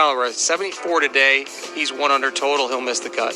final round. 74 today. He's 1 under total. He'll miss the cut.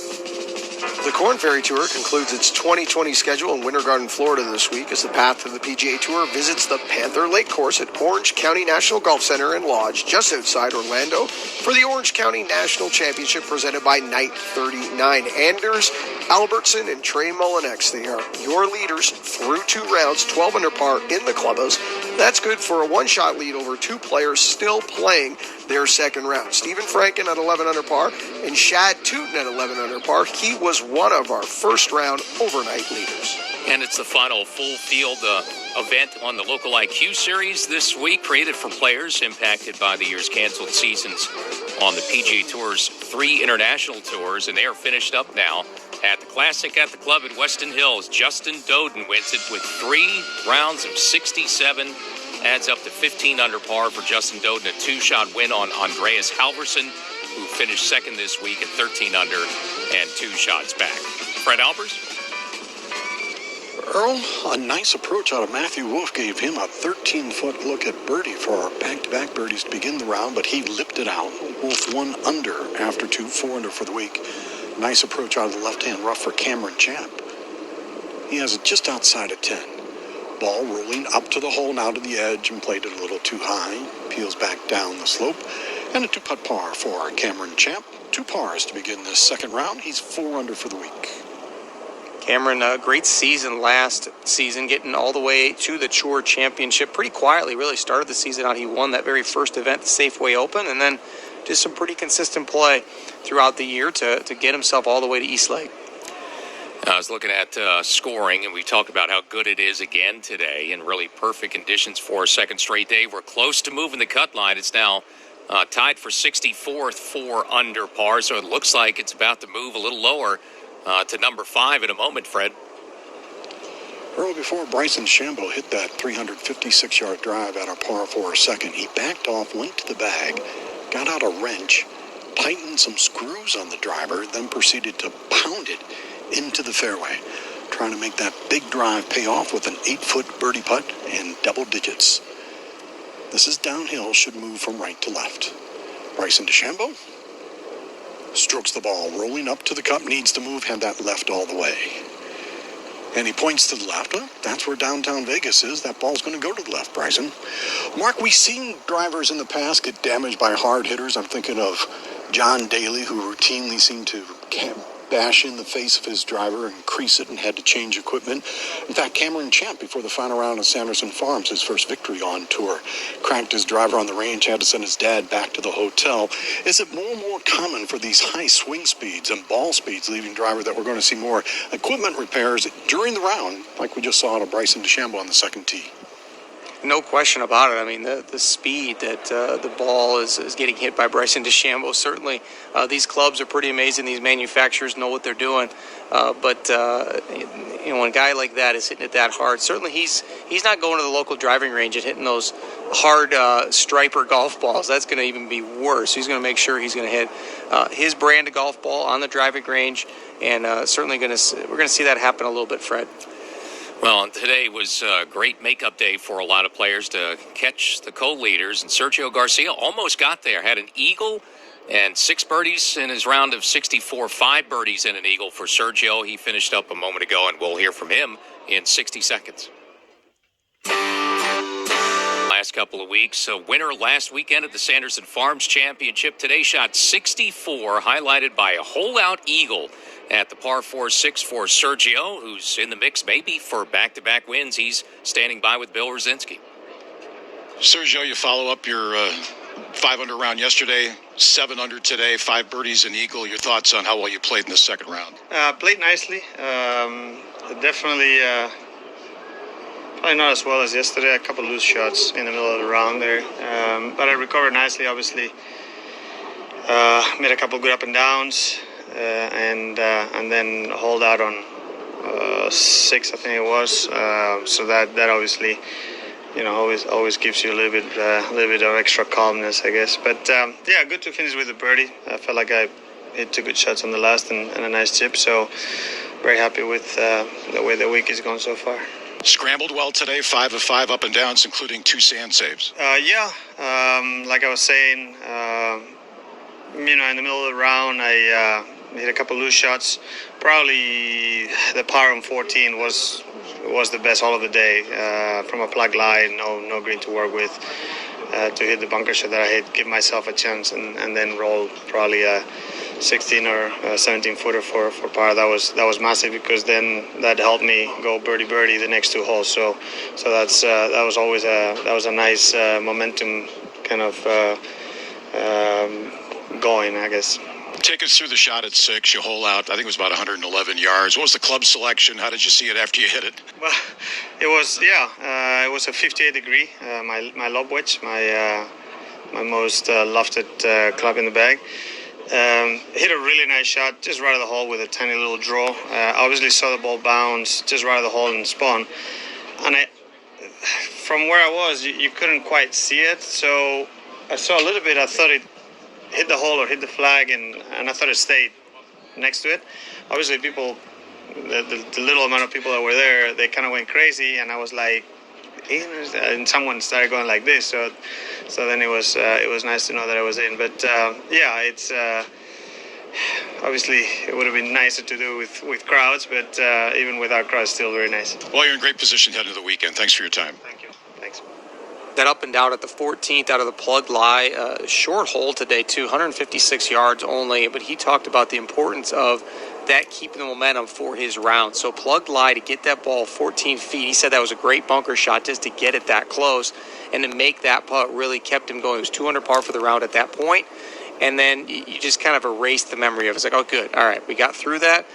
The Korn Ferry Tour concludes its 2020 schedule in Winter Garden, Florida this week as the Path of the PGA Tour visits the Panther Lake Course at Orange County National Golf Center and Lodge just outside Orlando for the Orange County National Championship presented by Night 39. Anders Albertson and Trey Mullinex, they are your leaders through 2 rounds, 12 under par in the clubhouse. That's good for a one-shot lead over 2 players still playing their second round. Stephen Franken at 11 under par and Shad Tootin at 11 under par. He was one of our first round overnight leaders. And it's the final full field event on the Local IQ Series this week, created for players impacted by the year's canceled seasons on the PGA Tour's 3 international tours, and they are finished up now at the Classic at the Club at Weston Hills. Justin Doden wins it with 3 rounds of 67. Adds up to 15 under par for Justin Doden, a 2-shot win on Andreas Halverson, who finished second this week at 13 under and 2 shots back. Fred Albers? Earl, a nice approach out of Matthew Wolff gave him a 13-foot look at birdie for our back-to-back birdies to begin the round, but he lipped it out. Wolff 1 under after 2, 4 under for the week. Nice approach out of the left-hand rough for Cameron Champ. He has it just outside of 10. Ball rolling up to the hole, now to the edge, and played it a little too high. Peels back down the slope. And a 2-putt par for Cameron Champ. 2 pars to begin this second round. He's 4 under for the week. Cameron, a great season last season, getting all the way to the Tour Championship pretty quietly. Really started the season out. He won that very first event, the Safeway Open, and then just some pretty consistent play throughout the year to get himself all the way to East Lake. I was looking at scoring, and we talked about how good it is again today, and really perfect conditions for a second straight day. We're close to moving the cut line. It's now tied for 64th, 4 under par, so it looks like it's about to move a little lower to number 5 in a moment, Fred. Earl, before Bryson DeChambeau hit that 356-yard drive at a par 4 second, he backed off, went to the bag, got out a wrench, tightened some screws on the driver, then proceeded to pound it into the fairway, trying to make that big drive pay off with an 8-foot birdie putt in double digits. This is downhill, should move from right to left. Bryson DeChambeau strokes the ball, rolling up to the cup, needs to move, had that left all the way. And he points to the left. Well, that's where downtown Vegas is. That ball's going to go to the left, Bryson. Mark, we've seen drivers in the past get damaged by hard hitters. I'm thinking of John Daly, who routinely seemed to bash in the face of his driver and crease it and had to change equipment. In fact, Cameron Champ, before the final round of Sanderson Farms, his first victory on tour, cracked his driver on the range, had to send his dad back to the hotel. Is it more and more common for these high swing speeds and ball speeds leaving driver that we're going to see more equipment repairs during the round, like we just saw out of Bryson DeChambeau on the second tee? No question about it. I mean, the speed that the ball is getting hit by Bryson DeChambeau, certainly these clubs are pretty amazing. These manufacturers know what they're doing. But when a guy like that is hitting it that hard, certainly he's not going to the local driving range and hitting those hard striper golf balls. That's going to even be worse. He's going to make sure he's going to hit his brand of golf ball on the driving range, and certainly we're going to see that happen a little bit, Fred. Well, today was a great makeup day for a lot of players to catch the co-leaders, and Sergio Garcia almost got there. Had an eagle and 6 birdies in his round of 64, 5 birdies and an eagle for Sergio. He finished up a moment ago, and we'll hear from him in 60 seconds. Last couple of weeks, a winner last weekend at the Sanderson Farms Championship. Today shot 64, highlighted by a hole-out eagle at the par 4-6 for Sergio, who's in the mix maybe for back-to-back wins. He's standing by with Bill Rosinski. Sergio, you follow up your 5 under round yesterday, 7 under today, 5 birdies and eagle. Your thoughts on how well you played in the second round? Played nicely. Definitely probably not as well as yesterday. A couple loose shots in the middle of the round there. But I recovered nicely, obviously. Made a couple good up and downs. And then hold out on 6, I think it was. So that obviously, always gives you a little bit of extra calmness, I guess. But yeah, good to finish with a birdie. I felt like I hit 2 good shots on the last and a nice chip. So very happy with the way the week is going so far. Scrambled well today, 5 of 5 up and downs, including 2 sand saves. Yeah, like I was saying. in the middle of the round, I hit a couple loose shots. Probably the par on 14 was the best hole of the day. From a plug lie, no green to work with. To hit the bunker shot that I hit, give myself a chance, and then roll probably a 16 or 17 footer for par. That was massive, because then that helped me go birdie the next two holes. So that was always a nice momentum kind of going, I guess. Take us through the shot at 6. You hole out, I think it was about 111 yards. What was the club selection? How did you see it after you hit it? Well, it was a 58 degree. My lob wedge, my most lofted club in the bag. Hit a really nice shot just right of the hole with a tiny little draw. Obviously saw the ball bounce just right of the hole and spawn. And from where I was, you couldn't quite see it. So I saw a little bit. I thought it hit the hole or hit the flag, and I thought it stayed next to it. Obviously, people, the little amount of people that were there, they kind of went crazy, and I was like, and someone started going like this. So then it was nice to know that I was in. But it's obviously it would have been nicer to do with crowds, but even without crowds, still very nice. Well, you're in great position heading to the weekend. Thanks for your time. Thank you. Thanks. That up and down at the 14th out of the plug lie, short hole today too, 156 yards only, but he talked about the importance of that keeping the momentum for his round. So plug lie to get that ball 14 feet. He said that was a great bunker shot just to get it that close, and to make that putt really kept him going. It was 200 par for the round at that point. And then you just kind of erased the memory of it. It's like, oh, good. All right, we got through that.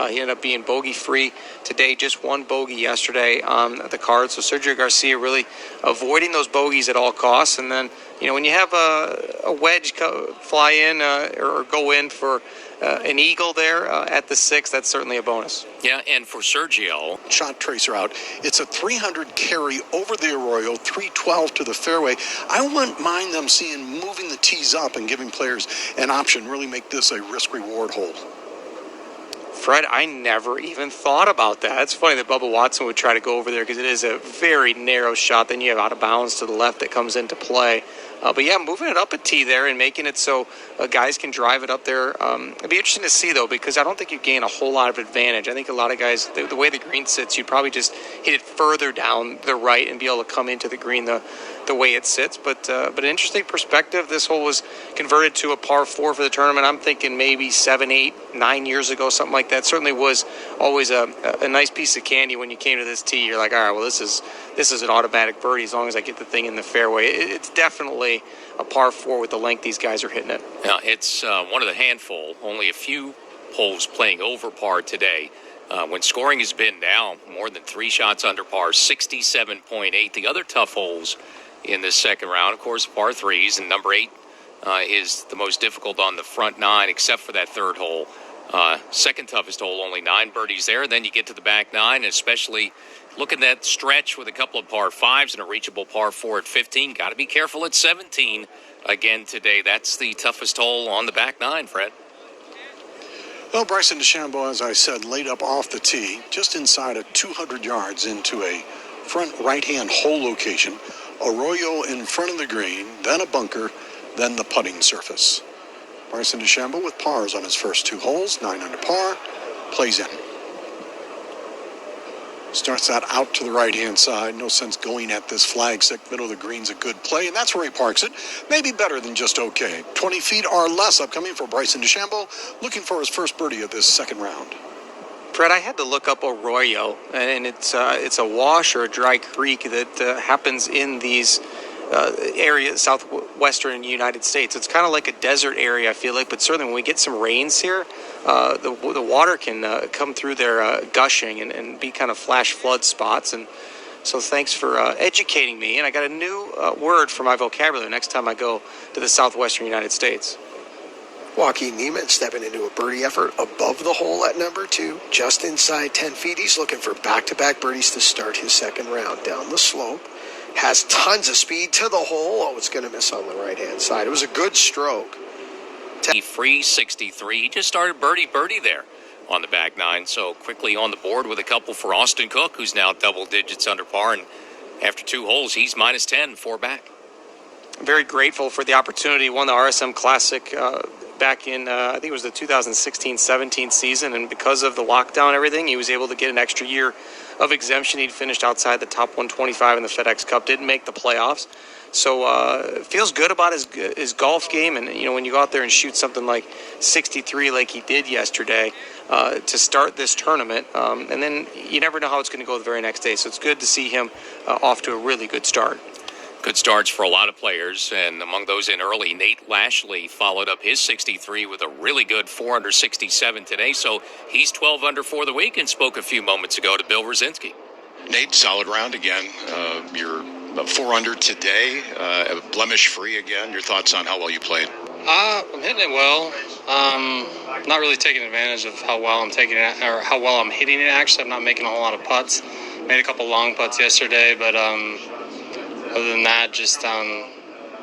He ended up being bogey-free today, just one bogey yesterday on the card. So Sergio Garcia really avoiding those bogeys at all costs. And then, when you have a wedge fly in or go in for an eagle there at the 6, that's certainly a bonus. Yeah, and for Sergio, Shot tracer out. It's a 300 carry over the Arroyo, 312 to the fairway. I wouldn't mind them moving the tees up and giving players an option. Really make this a risk-reward hole. Fred, I never even thought about that. It's funny that Bubba Watson would try to go over there because it is a very narrow shot. Then you have out of bounds to the left that comes into play. But yeah, moving it up a tee there and making it so guys can drive it up there. It'd be interesting to see, though, because I don't think you gain a whole lot of advantage. I think a lot of guys, the way the green sits, you'd probably just hit it further down the right and be able to come into the green the way it sits. But an interesting perspective. This hole was converted to a par 4 for the tournament. I'm thinking maybe 7, 8, 9 years ago, something like that. Certainly was always a nice piece of candy when you came to this tee. You're like, all right, well, this is an automatic birdie as long as I get the thing in the fairway. It's definitely a par 4 with the length these guys are hitting it. now it's one of the handful, only a few holes playing over par today. When scoring has been down more than 3 shots under par, 67.8. The other tough holes in this second round, of course, par 3s, and number 8 is the most difficult on the front 9, except for that third hole. Second toughest hole, only 9 birdies there. Then you get to the back 9, and especially look at that stretch with a couple of par 5s and a reachable par 4 at 15. Got to be careful at 17 again today. That's the toughest hole on the back 9, Fred. Well, Bryson DeChambeau, as I said, laid up off the tee, just inside of 200 yards into a front right-hand hole location. Arroyo in front of the green, then a bunker, then the putting surface. Bryson DeChambeau with pars on his first 2 holes, 9 under par, plays in. Starts that out to the right-hand side. No sense going at this flag stick. Middle of the green's a good play, and that's where he parks it. Maybe better than just okay. 20 feet or less upcoming for Bryson DeChambeau, looking for his first birdie of this second round. Fred, I had to look up Arroyo, and it's a wash or a dry creek that happens in these areas, southwestern United States. It's kind of like a desert area, I feel like, but certainly when we get some rains here, the water can come through there gushing and be kind of flash flood spots. And so thanks for educating me, and I got a new word for my vocabulary next time I go to the southwestern United States. Joaquin Niemann stepping into a birdie effort above the hole at number 2, just inside 10 feet. He's looking for back-to-back birdies to start his second round. Down the slope, has tons of speed to the hole. Oh, it's going to miss on the right-hand side. It was a good stroke. Free 63. He just started birdie there on the back 9. So quickly on the board with a couple for Austin Cook, who's now double digits under par. And after 2 holes, he's -10, 4 back. Very grateful for the opportunity. Won the RSM Classic back in, I think it was the 2016-17 season, and because of the lockdown and everything, he was able to get an extra year of exemption. He'd finished outside the top 125 in the FedEx Cup, didn't make the playoffs. So feels good about his golf game, and when you go out there and shoot something like 63 like he did yesterday to start this tournament, and then you never know how it's going to go the very next day. So it's good to see him off to a really good start. Good starts for a lot of players, and among those in early, Nate Lashley followed up his 63 with a really good 4 under 67 today. So he's 12 under for the week, and spoke a few moments ago to Bill Rosinski. Nate, solid round again. You're 4 under today, blemish-free again. Your thoughts on how well you played? I'm hitting it well. Not really taking advantage of how well I'm taking it, or how well I'm hitting it. Actually, I'm not making a whole lot of putts. Made a couple long putts yesterday, but other than that, just I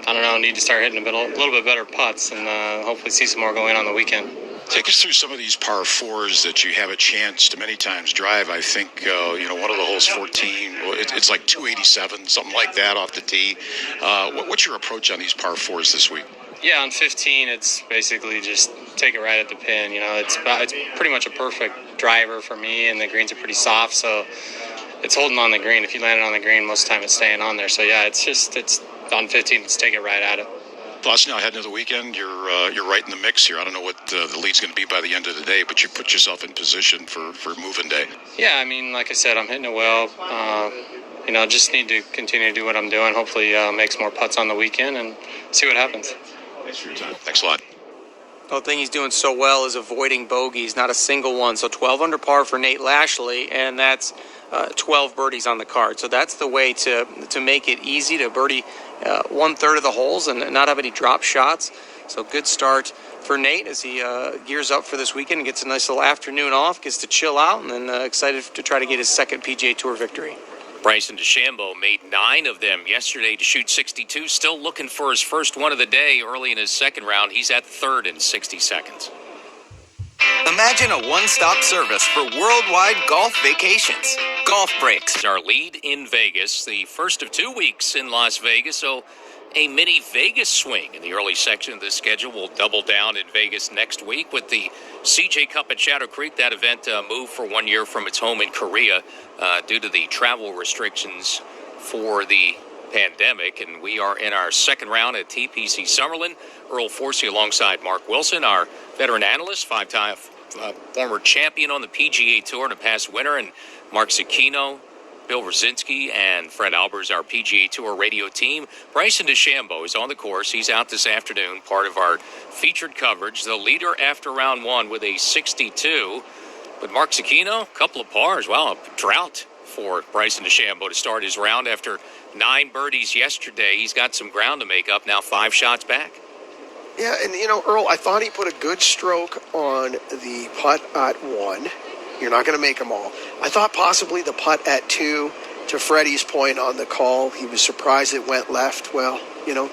don't know. Need to start hitting a little bit better putts, and hopefully see some more going on the weekend. Take us through some of these par fours that you have a chance to many times drive. I think, one of the holes, 14, it's like 287, something like that off the tee. What's your approach on these par fours this week? Yeah, on 15, it's basically just take it right at the pin. It's pretty much a perfect driver for me, and the greens are pretty soft, so it's holding on the green. If you land it on the green, most of the time it's staying on there. So yeah, it's on 15, let's take it right at it. Plus, now heading into the weekend, you're right in the mix here. I don't know what the lead's going to be by the end of the day, but you put yourself in position for moving day. Yeah, I mean, like I said, I'm hitting it well. Just need to continue to do what I'm doing. Hopefully make some more putts on the weekend and see what happens. Thanks for your time. Thanks a lot. The thing he's doing so well is avoiding bogeys, not a single one. So 12 under par for Nate Lashley, and that's 12 birdies on the card. So that's the way to make it easy to birdie 1/3 of the holes and not have any drop shots. So good start for Nate as he gears up for this weekend and gets a nice little afternoon off, gets to chill out, and then excited to try to get his second PGA Tour victory. Bryson DeChambeau made 9 of them yesterday to shoot 62. Still looking for his first one of the day early in his second round. He's at third in 60 seconds. Imagine a one-stop service for worldwide golf vacations. Golf Breaks. Our lead in Vegas, the first of 2 weeks in Las Vegas, so a mini Vegas swing in the early section of the schedule. We'll double down in Vegas next week with the CJ Cup at Shadow Creek. That event moved for 1 year from its home in Korea due to the travel restrictions for the pandemic. And we are in our second round at TPC Summerlin. Earl Forsey alongside Mark Wilson, our veteran analyst, 5-time former champion on the PGA Tour and a past winner, and Mark Zucchino, Bill Rosinski, and Fred Albers, our PGA Tour radio team. Bryson DeChambeau is on the course. He's out this afternoon, part of our featured coverage. The leader after round one with a 62. But Mark Zucchino, a couple of pars. Wow, a drought for Bryson DeChambeau to start his round after 9 birdies yesterday. He's got some ground to make up now, 5 shots back. Yeah, and Earl, I thought he put a good stroke on the putt at 1. You're not going to make them all. I thought possibly the putt at 2, to Freddie's point on the call, he was surprised it went left. Well,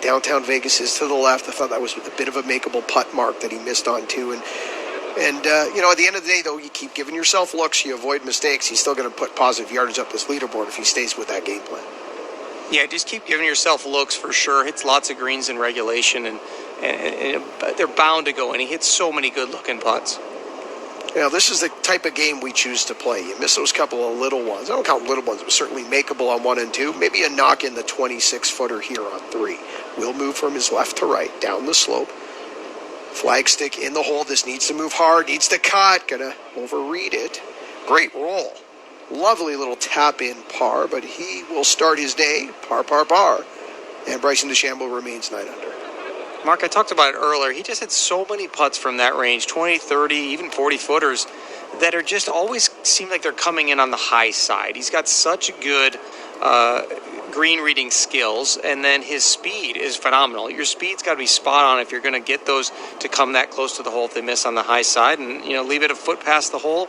downtown Vegas is to the left. I thought that was a bit of a makeable putt mark that he missed on 2. And at the end of the day, though, you keep giving yourself looks, you avoid mistakes. He's still going to put positive yardage up this leaderboard if he stays with that game plan. Yeah, just keep giving yourself looks for sure. Hits lots of greens in regulation, and they're bound to go. And he hits so many good-looking putts. This is the type of game we choose to play. You miss those couple of little ones. I don't count little ones, but certainly makeable on 1 and 2. Maybe a knock in the 26-footer here on 3. We'll move from his left to right, down the slope. Flagstick in the hole. This needs to move hard, needs to cut. Gonna overread it. Great roll. Lovely little tap-in par, but he will start his day par. And Bryson DeChambeau remains 9 under. Mark, I talked about it earlier. He just hit so many putts from that range, 20, 30, even 40-footers, that are just always seem like they're coming in on the high side. He's got such good green reading skills, and then his speed is phenomenal. Your speed's got to be spot on if you're going to get those to come that close to the hole if they miss on the high side. And, leave it a foot past the hole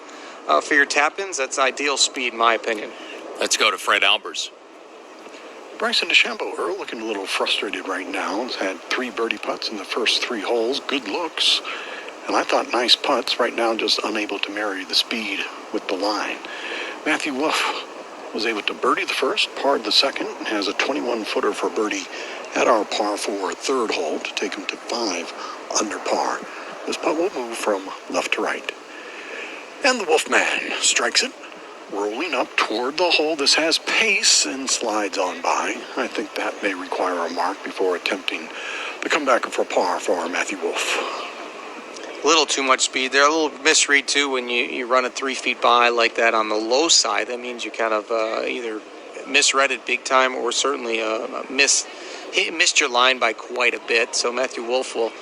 for your tap-ins. That's ideal speed, in my opinion. Let's go to Fred Albers. Bryson DeChambeau, Earl, looking a little frustrated right now. He's had 3 birdie putts in the first 3 holes. Good looks. And I thought nice putts. Right now, just unable to marry the speed with the line. Matthew Wolff was able to birdie the first, parred the second, and has a 21-footer for birdie at our par 4 third hole to take him to 5 under par. This putt will move from left to right. And the Wolfman strikes it, rolling up toward the hole. This has pace and slides on by. I think that may require a mark before attempting the comeback for par for Matthew Wolf. A little too much speed there. A little misread, too, when you run it 3 feet by like that on the low side. That means you kind of either misread it big time or certainly missed your line by quite a bit. So Matthew Wolf will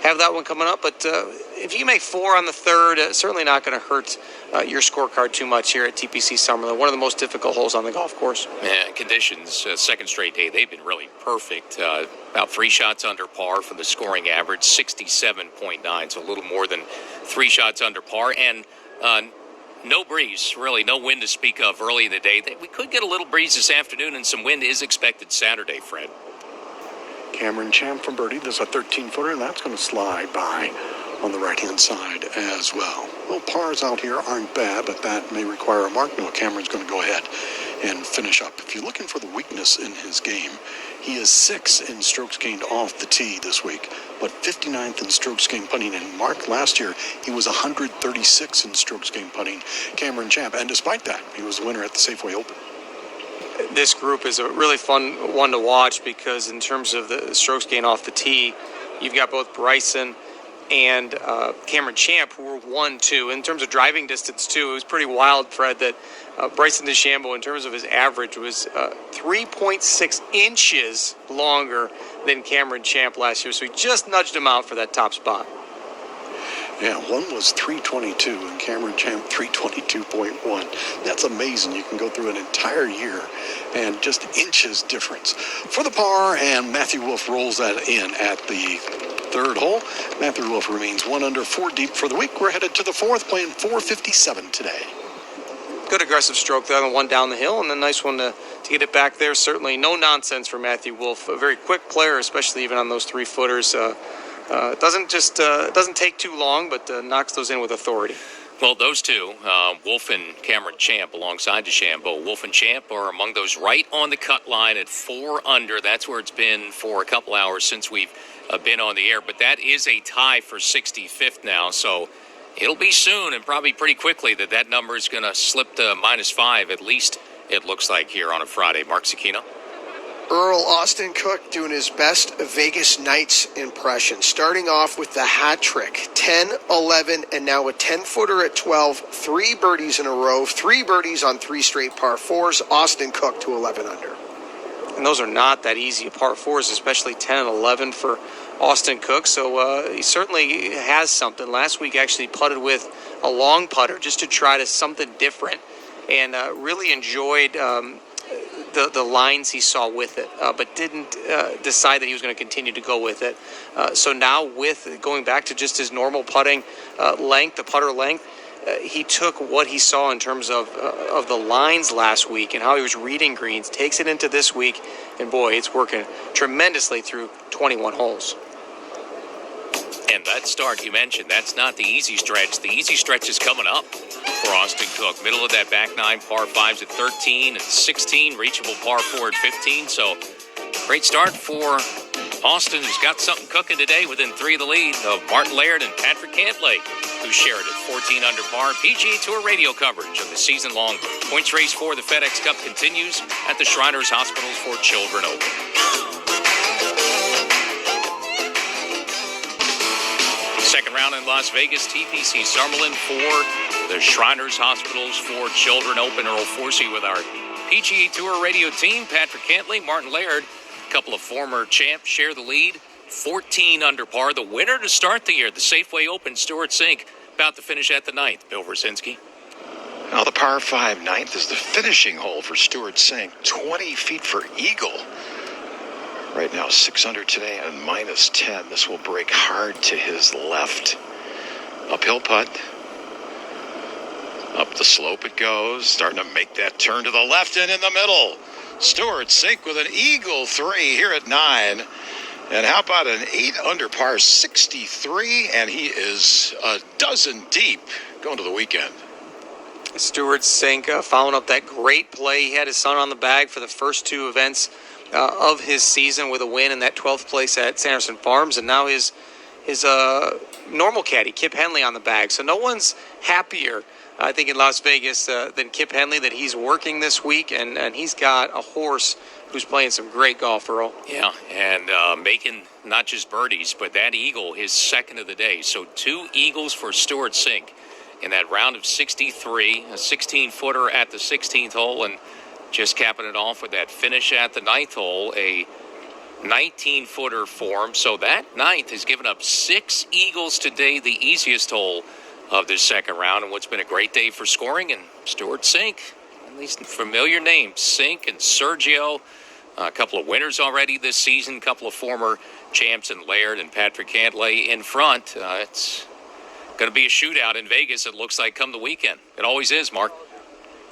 have that one coming up. But if you can make 4 on the third, certainly not going to hurt your scorecard too much here at TPC Summerlin. One of the most difficult holes on the golf course. Yeah, conditions, second straight day, they've been really perfect. About 3 shots under par for the scoring average, 67.9, so a little more than 3 shots under par. And no breeze, really, no wind to speak of early in the day. We could get a little breeze this afternoon, and some wind is expected Saturday, Fred. Cameron Champ from birdie. There's a 13-footer, and that's going to slide by on the right-hand side as well. Well, pars out here aren't bad, but that may require a mark. No, Cameron's going to go ahead and finish up. If you're looking for the weakness in his game, he is 6th in strokes gained off the tee this week, but 59th in strokes gained putting. And Mark, last year, he was 136 in strokes gained putting, Cameron Champ. And despite that, he was the winner at the Safeway Open. This group is a really fun one to watch because in terms of the strokes gained off the tee, you've got both Bryson and Cameron Champ, who were 1-2. In terms of driving distance, too, it was pretty wild, Fred, that Bryson DeChambeau, in terms of his average, was 3.6 inches longer than Cameron Champ last year. So he just nudged him out for that top spot. Yeah, one was 322 and Cameron Champ 322.1. That's amazing. You can go through an entire year and just inches difference. For the par, and Matthew Wolf rolls that in at the third hole. Matthew Wolf remains 1 under, 4 deep for the week. We're headed to the fourth, playing 457 today. Good aggressive stroke there on the one down the hill, and a nice one to get it back there. Certainly no nonsense for Matthew Wolf. A very quick player, especially even on those 3-footers. Doesn't take too long, but knocks those in with authority. Well, those two, Wolf and Cameron Champ alongside DeChambeau. Wolf and Champ are among those right on the cut line at 4 under. That's where it's been for a couple hours since we've been on the air. But that is a tie for 65th now, so it'll be soon and probably pretty quickly that number is going to slip to -5, at least it looks like here on a Friday. Mark Zecchino. Earl Austin Cook doing his best Vegas Knights impression, starting off with the hat trick, 10, 11, and now a 10-footer at 12, 3 birdies in a row, 3 birdies on 3 straight par 4s, Austin Cook to 11 under. And those are not that easy par 4s, especially 10 and 11 for Austin Cook, so he certainly has something. Last week actually putted with a long putter just to try to something different, and really enjoyed the lines he saw with it, but didn't decide that he was going to continue to go with it. So now with going back to just his normal putting length, the putter length, he took what he saw in terms of the lines last week and how he was reading greens, takes it into this week, and boy, it's working tremendously through 21 holes. And that start you mentioned, that's not the easy stretch. The easy stretch is coming up for Austin Cook. Middle of that back 9, par 5s at 13 and 16, reachable par 4 at 15. So great start for Austin, who's got something cooking today within 3 of the lead of Martin Laird and Patrick Cantlay, who shared at 14 under par. PGA Tour radio coverage of the season-long points race for the FedEx Cup continues at the Shriners Hospitals for Children Open. Second round in Las Vegas, TPC Summerlin for the Shriners Hospitals for Children Open. Earl Forsey with our PGA Tour radio team. Patrick Cantlay, Martin Laird, a couple of former champs share the lead. 14 under par. The winner to start the year, the Safeway Open, Stuart Cink, about to finish at the 9th. Bill Versinski. Now the par 5 9th is the finishing hole for Stuart Cink. 20 feet for eagle. Right now, 6 under today and -10. This will break hard to his left. Uphill putt. Up the slope it goes. Starting to make that turn to the left and in the middle. Stuart Cink with an eagle 3 here at 9. And how about an 8 under par 63? And he is a dozen deep going to the weekend. Stuart Cink following up that great play. He had his son on the bag for the first 2 events of his season with a win in that 12th place at Sanderson Farms, and now his normal caddy, Kip Henley, on the bag. So no one's happier, I think, in Las Vegas than Kip Henley that he's working this week, and he's got a horse who's playing some great golf, Earl. Yeah, and making not just birdies, but that eagle his second of the day. So 2 eagles for Stuart Cink in that round of 63, a 16-footer at the 16th hole, and just capping it off with that finish at the 9th hole, a 19-footer form. So that 9th has given up 6 eagles today, the easiest hole of this second round, and what's been a great day for scoring. And Stuart Cink, at least familiar names, Cink and Sergio, a couple of winners already this season, a couple of former champs in Laird and Patrick Cantlay in front. It's going to be a shootout in Vegas, it looks like, come the weekend. It always is, Mark.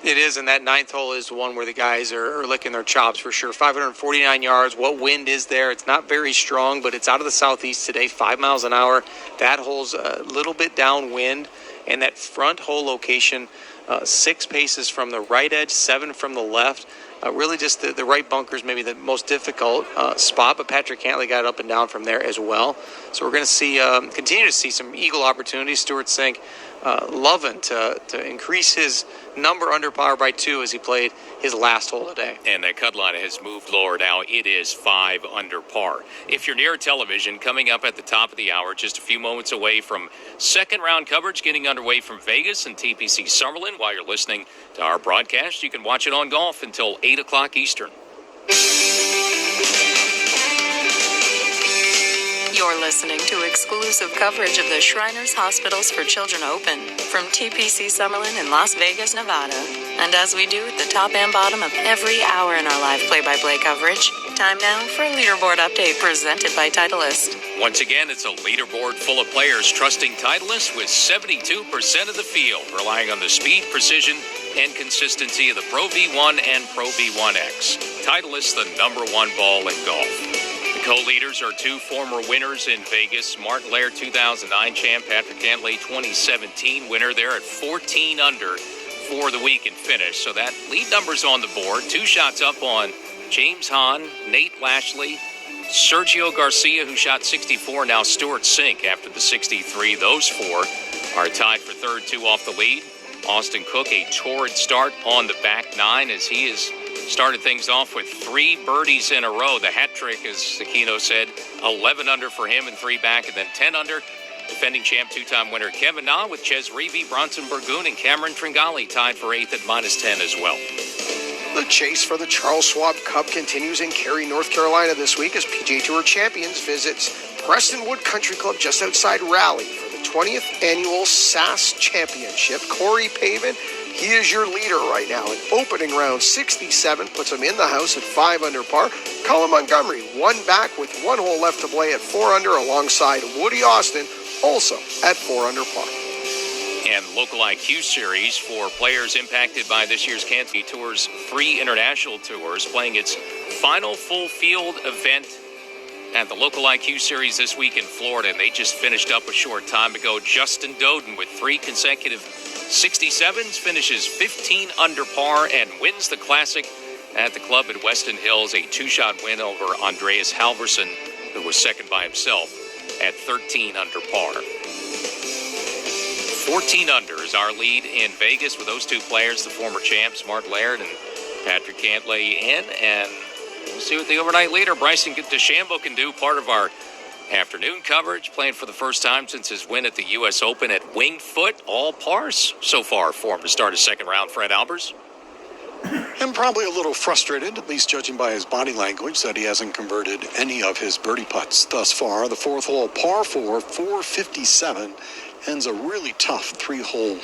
It is, and that 9th hole is the one where the guys are licking their chops for sure. 549 yards. What wind is there? It's not very strong, but it's out of the southeast today, 5 miles an hour. That hole's a little bit downwind, and that front hole location, 6 paces from the right edge, 7 from the left. Really just the right bunker is maybe the most difficult spot, but Patrick Cantlay got it up and down from there as well. So we're going to see, continue to see some eagle opportunities. Stuart Cink loving to increase his number under par by 2 as he played his last hole today. And that cut line has moved lower now. It is 5 under par. If you're near television, coming up at the top of the hour, just a few moments away from second round coverage getting underway from Vegas and TPC Summerlin. While you're listening to our broadcast, you can watch it on Golf until 8 o'clock Eastern. You're listening to exclusive coverage of the Shriners Hospitals for Children Open from TPC Summerlin in Las Vegas, Nevada. And as we do at the top and bottom of every hour in our live play-by-play coverage, time now for a leaderboard update presented by Titleist. Once again, it's a leaderboard full of players trusting Titleist with 72% of the field, relying on the speed, precision, and consistency of the Pro V1 and Pro V1X. Titleist, the #1 ball in golf. The co-leaders are 2 former winners in Vegas. Martin Laird, 2009 champ, Patrick Cantlay, 2017 winner. They're at 14 under for the week and finish. So that lead number's on the board. 2 shots up on James Hahn, Nate Lashley, Sergio Garcia, who shot 64, now Stuart Cink after the 63. Those 4 are tied for third, 2 off the lead. Austin Cook, a torrid start on the back 9 as he has started things off with 3 birdies in a row. The hat trick, as Aquino said, 11 under for him and 3 back, and then 10 under. Defending champ, 2-time winner Kevin Na with Ches Reavie, Bronson Burgoon, and Cameron Tringali tied for 8th at -10 as well. The chase for the Charles Schwab Cup continues in Cary, North Carolina this week as PGA Tour Champions visits Prestonwood Country Club just outside Raleigh for the 20th annual SAS Championship. Corey Pavin, he is your leader right now. In opening round 67 puts him in the house at 5 under par. Colin Montgomery, 1 back with 1 hole left to play at 4 under alongside Woody Austin, also at 4 under par. And local IQ series for players impacted by this year's Cantlay Tour's 3 international tours, playing its final full field event at the local IQ series this week in Florida. And they just finished up a short time ago. Justin Doden with 3 consecutive 67s, finishes 15 under par and wins the Classic at the club at Weston Hills. A 2-shot win over Andreas Halverson, who was second by himself at 13 under par. 14 under is our lead in Vegas with those 2 players, the former champs, Mark Laird and Patrick Cantlay in. And we'll see what the overnight leader, Bryson DeChambeau, can do. Part of our afternoon coverage, playing for the first time since his win at the U.S. Open at Winged Foot. All pars so far for him to start his second round. Fred Albers. And probably a little frustrated, at least judging by his body language, that he hasn't converted any of his birdie putts thus far. The 4th hole, par 4, 457, ends a really tough 3-hole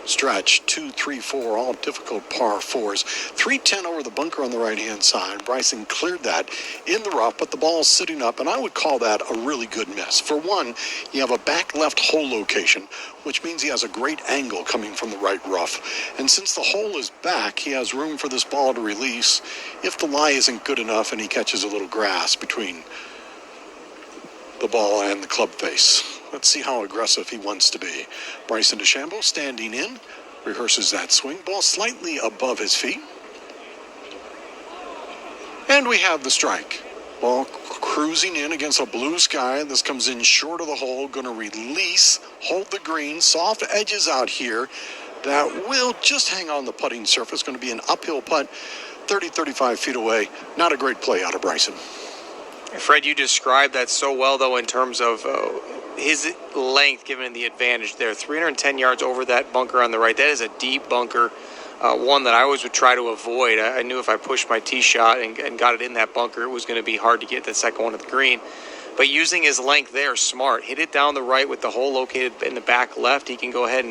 stretch. 2, 3, 4, all difficult par 4s. 310 over the bunker on the right-hand side. Bryson cleared that in the rough, but the ball's sitting up, and I would call that a really good miss. For one, you have a back left hole location, which means he has a great angle coming from the right rough. And since the hole is back, he has room for this ball to release if the lie isn't good enough and he catches a little grass between the ball and the club face. Let's see how aggressive he wants to be. Bryson DeChambeau standing in, rehearses that swing. Ball slightly above his feet. And we have the strike. Ball cruising in against a blue sky. This comes in short of the hole. Going to release, hold the green. Soft edges out here. That will just hang on the putting surface. Going to be an uphill putt, 30, 35 feet away. Not a great play out of Bryson. Fred, you described that so well, though, in terms of his length given the advantage there. 310 yards over that bunker on the right. That is a deep bunker, one that I always would try to avoid. I knew if I pushed my tee shot and got it in that bunker, it was going to be hard to get that second one at the green. But using his length there, smart. Hit it down the right with the hole located in the back left. He can go ahead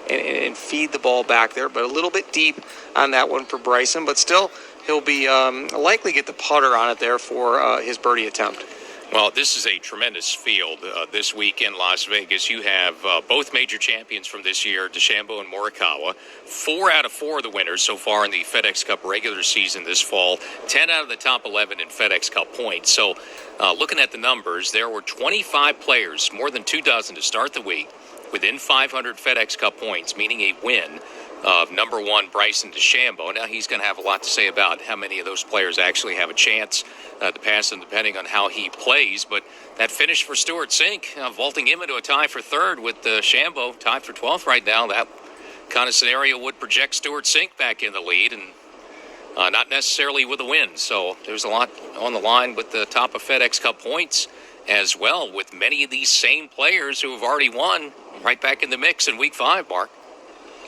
and feed the ball back there, but a little bit deep on that one for Bryson. But still, he'll be likely get the putter on it there for his birdie attempt. Well, this is a tremendous field this week in Las Vegas. You have both major champions from this year, DeChambeau and Morikawa. 4 out of 4 of the winners so far in the FedEx Cup regular season this fall. 10 out of the top 11 in FedEx Cup points. So looking at the numbers, there were 25 players, more than 2 dozen to start the week, within 500 FedEx Cup points, meaning a win of number 1 Bryson DeChambeau. Now he's going to have a lot to say about how many of those players actually have a chance to pass him depending on how he plays. But that finish for Stuart Cink, vaulting him into a tie for 3rd with DeChambeau tied for 12th right now. That kind of scenario would project Stuart Cink back in the lead, and not necessarily with a win. So there's a lot on the line with the top of FedEx Cup points as well, with many of these same players who have already won right back in the mix in week 5, Mark.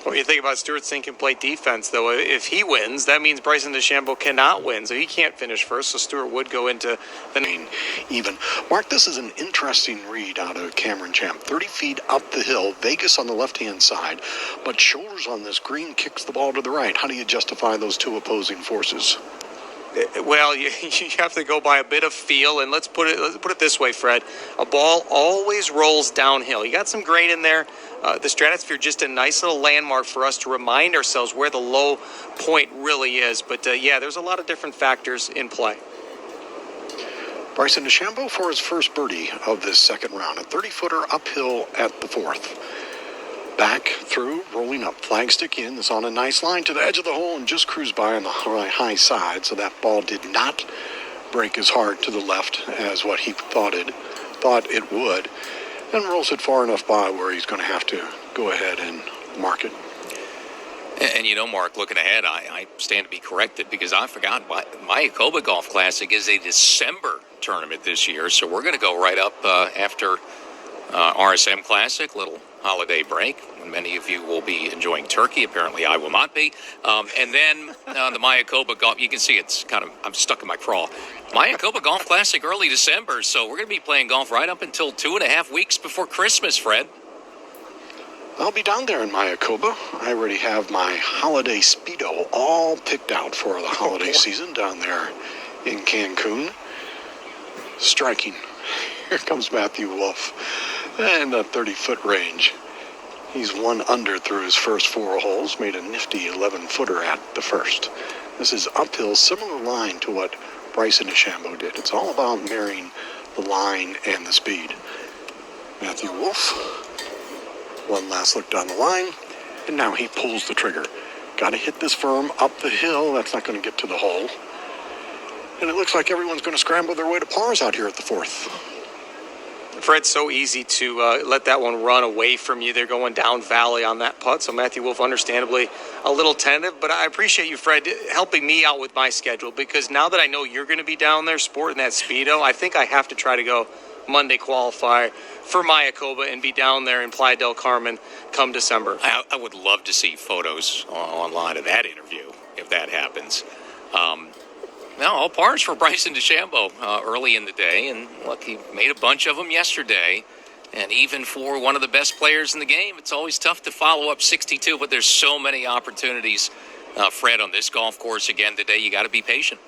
Well, you think about Stuart Cink can play defense, though. If he wins, that means Bryson DeChambeau cannot win, so he can't finish first, so Stuart would go into the... Even. Mark, this is an interesting read out of Cameron Champ. 30 feet up the hill, Vegas on the left-hand side, but shoulders on this green kicks the ball to the right. How do you justify those two opposing forces? Well, you have to go by a bit of feel, and let's put it this way, Fred. A ball always rolls downhill. You got some grade in there. The stratosphere, just a nice little landmark for us to remind ourselves where the low point really is. But, yeah, there's a lot of different factors in play. Bryson DeChambeau for his first birdie of this second round. A 30-footer uphill at the 4th. Back through, rolling up, flagstick in. It's on a nice line to the edge of the hole and just cruised by on the high side. So that ball did not break as hard to the left as what he thought it would. And rolls it far enough by where he's going to have to go ahead and mark it. And you know, Mark, looking ahead, I stand to be corrected because I forgot Mayakoba Golf Classic is a December tournament this year. So we're going to go right up after RSM Classic, little holiday break. Many of you will be enjoying turkey. Apparently I will not be. And then the Mayakoba Golf, you can see it's kind of, I'm stuck in my crawl. Mayakoba Golf Classic early December. So we're going to be playing golf right up until 2.5 weeks before Christmas, Fred. I'll be down there in Mayakoba. I already have my holiday Speedo all picked out for the holiday season down there in Cancun. Striking. Here comes Matthew Wolff. And a 30-foot range. He's 1 under through his first 4 holes, made a nifty 11-footer at the first. This is uphill, similar line to what Bryson DeChambeau did. It's all about marrying the line and the speed. Matthew Wolff, one last look down the line, and now he pulls the trigger. Got to hit this firm up the hill. That's not going to get to the hole. And it looks like everyone's going to scramble their way to pars out here at the 4th. Fred, so easy to let that one run away from you. They're going down valley on that putt, so Matthew Wolff understandably a little tentative, but I appreciate you, Fred, helping me out with my schedule, because now that I know you're going to be down there sporting that Speedo, I think I have to try to go Monday qualify for Mayakoba and be down there in Playa del Carmen come December. I would love to see photos online of that interview if that happens. Now, all pars for Bryson DeChambeau early in the day, and look, he made a bunch of them yesterday. And even for one of the best players in the game, it's always tough to follow up 62, but there's so many opportunities, Fred, on this golf course again today. You got to be patient.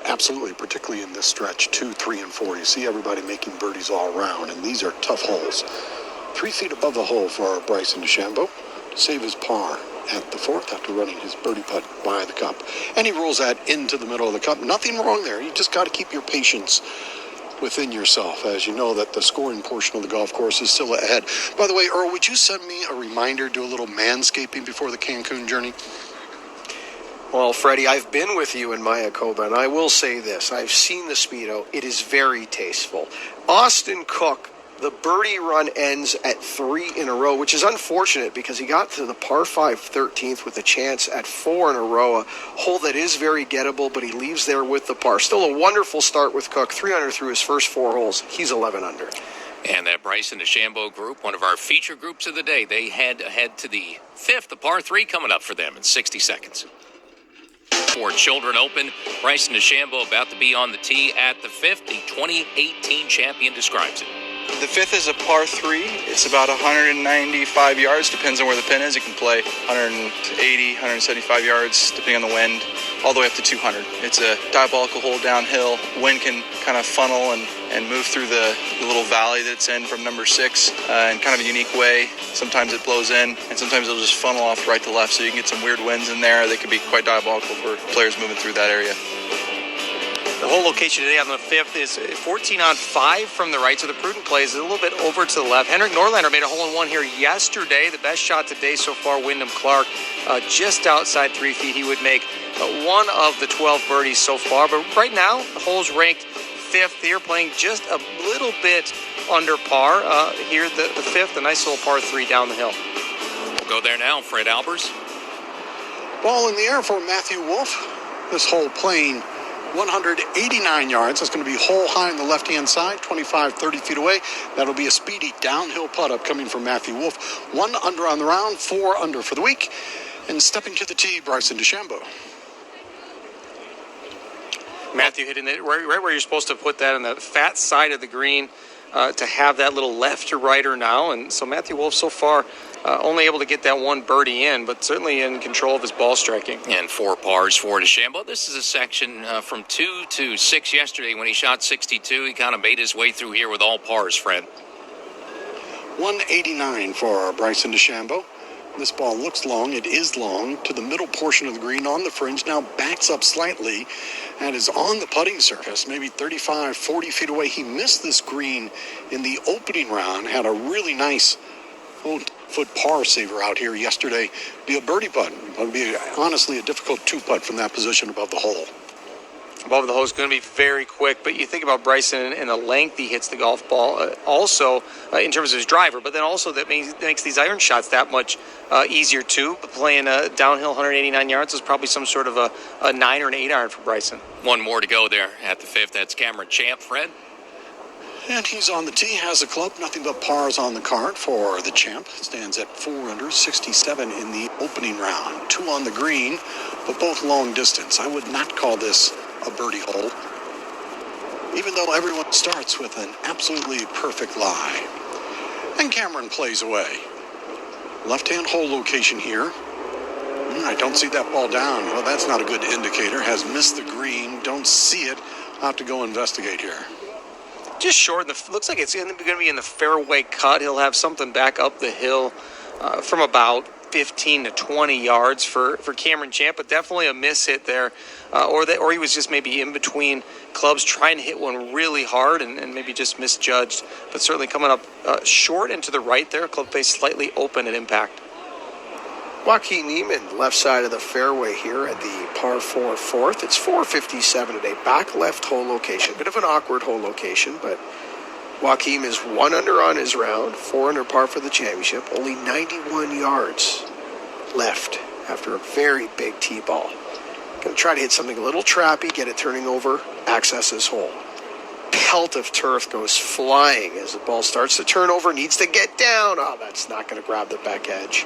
Absolutely, particularly in this stretch, 2, 3, and 4. You see everybody making birdies all around, and these are tough holes. 3 feet above the hole for Bryson DeChambeau to save his par at the 4th after running his birdie putt by the cup. And he rolls that into the middle of the cup. Nothing wrong there. You just got to keep your patience within yourself, as you know that the scoring portion of the golf course is still ahead. By the way, Earl, would you send me a reminder, do a little manscaping before the Cancun journey? Well, Freddie, I've been with you in Mayakoba, and I will say this. I've seen the Speedo. It is very tasteful. Austin Cook, the birdie run ends at 3 in a row, which is unfortunate because he got to the par 5 13th with a chance at 4 in a row, a hole that is very gettable, but he leaves there with the par. Still a wonderful start with Cook, 3 under through his first 4 holes. He's 11 under. And that Bryson DeChambeau group, one of our feature groups of the day, they head ahead to the 5th, the par 3 coming up for them in 60 seconds. For Children Open, Bryson DeChambeau about to be on the tee at the 5th. The 2018 champion describes it. The 5th is a par 3. It's about 195 yards, depends on where the pin is. It can play 180, 175 yards, depending on the wind, all the way up to 200. It's a diabolical hole downhill. Wind can kind of funnel and move through the little valley that it's in from number 6 in kind of a unique way. Sometimes it blows in, and sometimes it'll just funnel off right to left, so you can get some weird winds in there that could be quite diabolical for players moving through that area. The whole location today on the 5th is 14 on 5 from the right, so the prudent play is a little bit over to the left. Henrik Norlander made a hole-in-one here yesterday. The best shot today so far, Wyndham Clark, just outside 3 feet. He would make one of the 12 birdies so far, but right now the hole's ranked 5th here, playing just a little bit under par. Here, the 5th, a nice little par 3 down the hill. We'll go there now, Fred Albers. Ball in the air for Matthew Wolff. This hole playing 189 yards. That's going to be hole high on the left-hand side, 25-30 feet away. That'll be a speedy downhill putt-up coming from Matthew Wolff. 1 under on the round, 4 under for the week. And stepping to the tee, Bryson DeChambeau. Matthew hitting it right where you're supposed to put that on the fat side of the green to have that little left to righter now. And so Matthew Wolff so far only able to get that one birdie in, but certainly in control of his ball striking. And 4 pars for DeChambeau. This is a section from 2 to 6 yesterday when he shot 62. He kind of made his way through here with all pars, Fred. 189 for Bryson DeChambeau. This ball looks long. It is long to the middle portion of the green on the fringe. Now backs up slightly and is on the putting surface, maybe 35, 40 feet away. He missed this green in the opening round. Had a really nice foot par saver out here yesterday. Be a birdie putt. It would be honestly a difficult 2-putt from that position above the hole. Above the hole is going to be very quick, but you think about Bryson and the length he hits the golf ball, also in terms of his driver, but then also that makes these iron shots that much easier too. But playing downhill 189 yards is probably some sort of a 9 or an 8 iron for Bryson. One more to go there at the 5th. That's Cameron Champ, Fred. And he's on the tee, has a club, nothing but pars on the card for the champ. Stands at 4 under, 67 in the opening round. 2 on the green, but both long distance. I would not call this a birdie hole, even though everyone starts with an absolutely perfect lie. And Cameron plays away. Left-hand hole location here. I don't see that ball down. Well, that's not a good indicator. Has missed the green. Don't see it. I'll have to go investigate here. Just short. Looks like it's going to be in the fairway cut. He'll have something back up the hill from about 15 to 20 yards for Cameron Champ, but definitely a miss hit there, or he was just maybe in between clubs trying to hit one really hard and maybe just misjudged. But certainly coming up short and to the right there, club face slightly open at impact. Joaquin Niemann, left side of the fairway here at the par 4 4th. It's 457 today. Back left hole location. Bit of an awkward hole location, but Joaquin is 1 under on his round, 4 under par for the championship. Only 91 yards left after a very big tee ball. Going to try to hit something a little trappy, get it turning over, access his hole. Pelt of turf goes flying as the ball starts to turn over, needs to get down. Oh, that's not going to grab the back edge.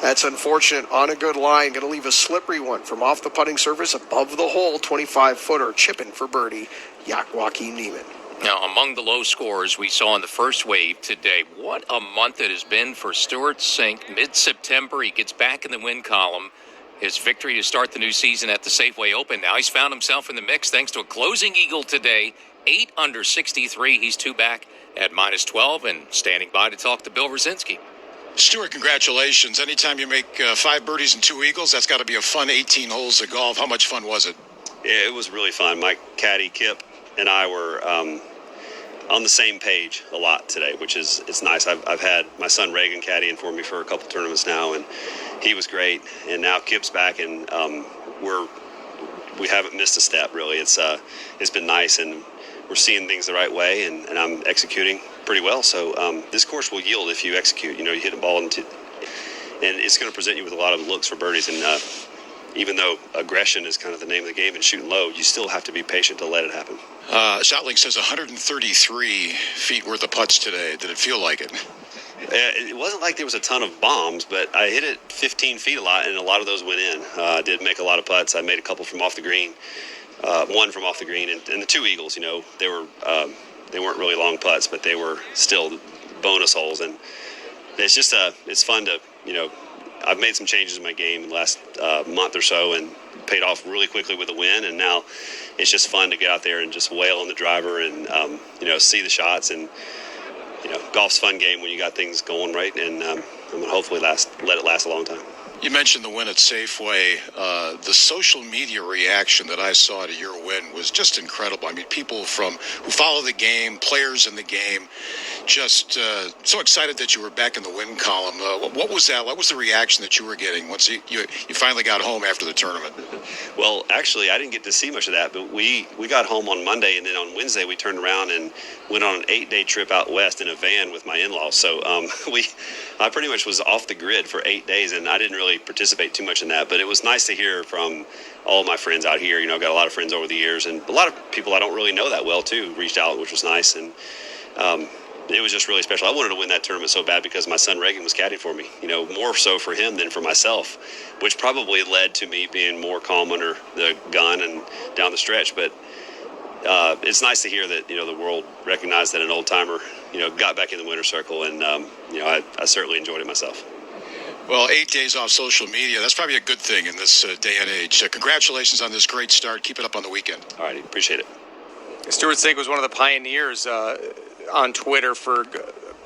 That's unfortunate on a good line. Going to leave a slippery one from off the putting surface above the hole, 25-footer, chipping for birdie, Joaquin Niemann. Now, among the low scores we saw in the first wave today, what a month it has been for Stuart Cink. Mid-September, he gets back in the win column. His victory to start the new season at the Safeway Open. Now he's found himself in the mix thanks to a closing eagle today. 8 under 63. He's 2 back at -12 and standing by to talk to Bill Rosinski. Stuart, congratulations. Anytime you make 5 birdies and 2 eagles, that's got to be a fun 18 holes of golf. How much fun was it? Yeah, it was really fun. My caddy, Kip, and I were on the same page a lot today, which is it's nice. I've had my son Reagan caddying for me for a couple tournaments now, and he was great. And now Kip's back, and we haven't missed a step really. It's been nice, and we're seeing things the right way, and I'm executing pretty well. So this course will yield if you execute. You hit a ball and it's going to present you with a lot of looks for birdies. And even though aggression is kind of the name of the game and shooting low, you still have to be patient to let it happen. ShotLink says 133 feet worth of putts today. Did it feel like it? It wasn't like there was a ton of bombs, but I hit it 15 feet a lot, and a lot of those went in. I did make a lot of putts. I made a couple from off the green, one from off the green, and the two eagles. They weren't really long putts, but they were still bonus holes, and it's just it's fun to I've made some changes in my game in the last month or so, and paid off really quickly with a win, and now it's just fun to get out there and just wail on the driver and see the shots. And golf's a fun game when you got things going right, and I'm going to hopefully let it last a long time. You mentioned the win at Safeway. The social media reaction that I saw to your win was just incredible. I mean, people who follow the game, players in the game, just so excited that you were back in the win column. What was that? What was the reaction that you were getting once you finally got home after the tournament? Well, actually, I didn't get to see much of that, but we got home on Monday, and then on Wednesday we turned around and went on an 8-day trip out west in a van with my in-laws. So I pretty much was off the grid for 8 days, and I didn't really participate too much in that. But it was nice to hear from all of my friends out here. I've got a lot of friends over the years, and a lot of people I don't really know that well too reached out, which was nice. And it was just really special. I wanted to win that tournament so bad because my son Reagan was caddying for me, more so for him than for myself, which probably led to me being more calm under the gun and down the stretch. But it's nice to hear that, the world recognized that an old timer, got back in the winner's circle. And, I certainly enjoyed it myself. Well, 8 days off social media, that's probably a good thing in this day and age. Congratulations on this great start. Keep it up on the weekend. All right, appreciate it. Stuart Cink was one of the pioneers on Twitter for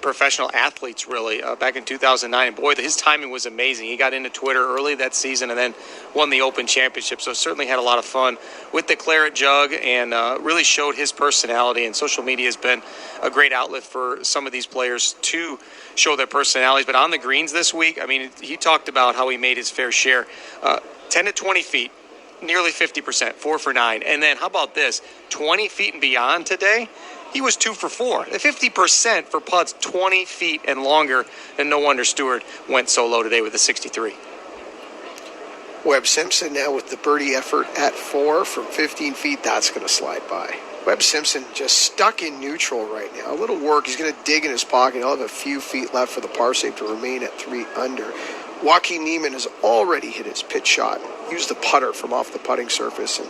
professional athletes, really, back in 2009. And boy, his timing was amazing. He got into Twitter early that season and then won the Open Championship. So certainly had a lot of fun with the Claret Jug and really showed his personality. And social media has been a great outlet for some of these players to show their personalities. But on the greens this week, I mean, he talked about how he made his fair share. 10 to 20 feet, nearly 50%, 4 for 9. And then how about this? 20 feet and beyond today? He was 2 for 4. 50% for putts 20 feet and longer. And no wonder Stewart went so low today with a 63. Webb Simpson now with the birdie effort at 4 from 15 feet. That's going to slide by. Webb Simpson just stuck in neutral right now. A little work. He's going to dig in his pocket. He'll have a few feet left for the par save to remain at 3 under. Joaquin Niemann has already hit his pitch shot. Used the putter from off the putting surface and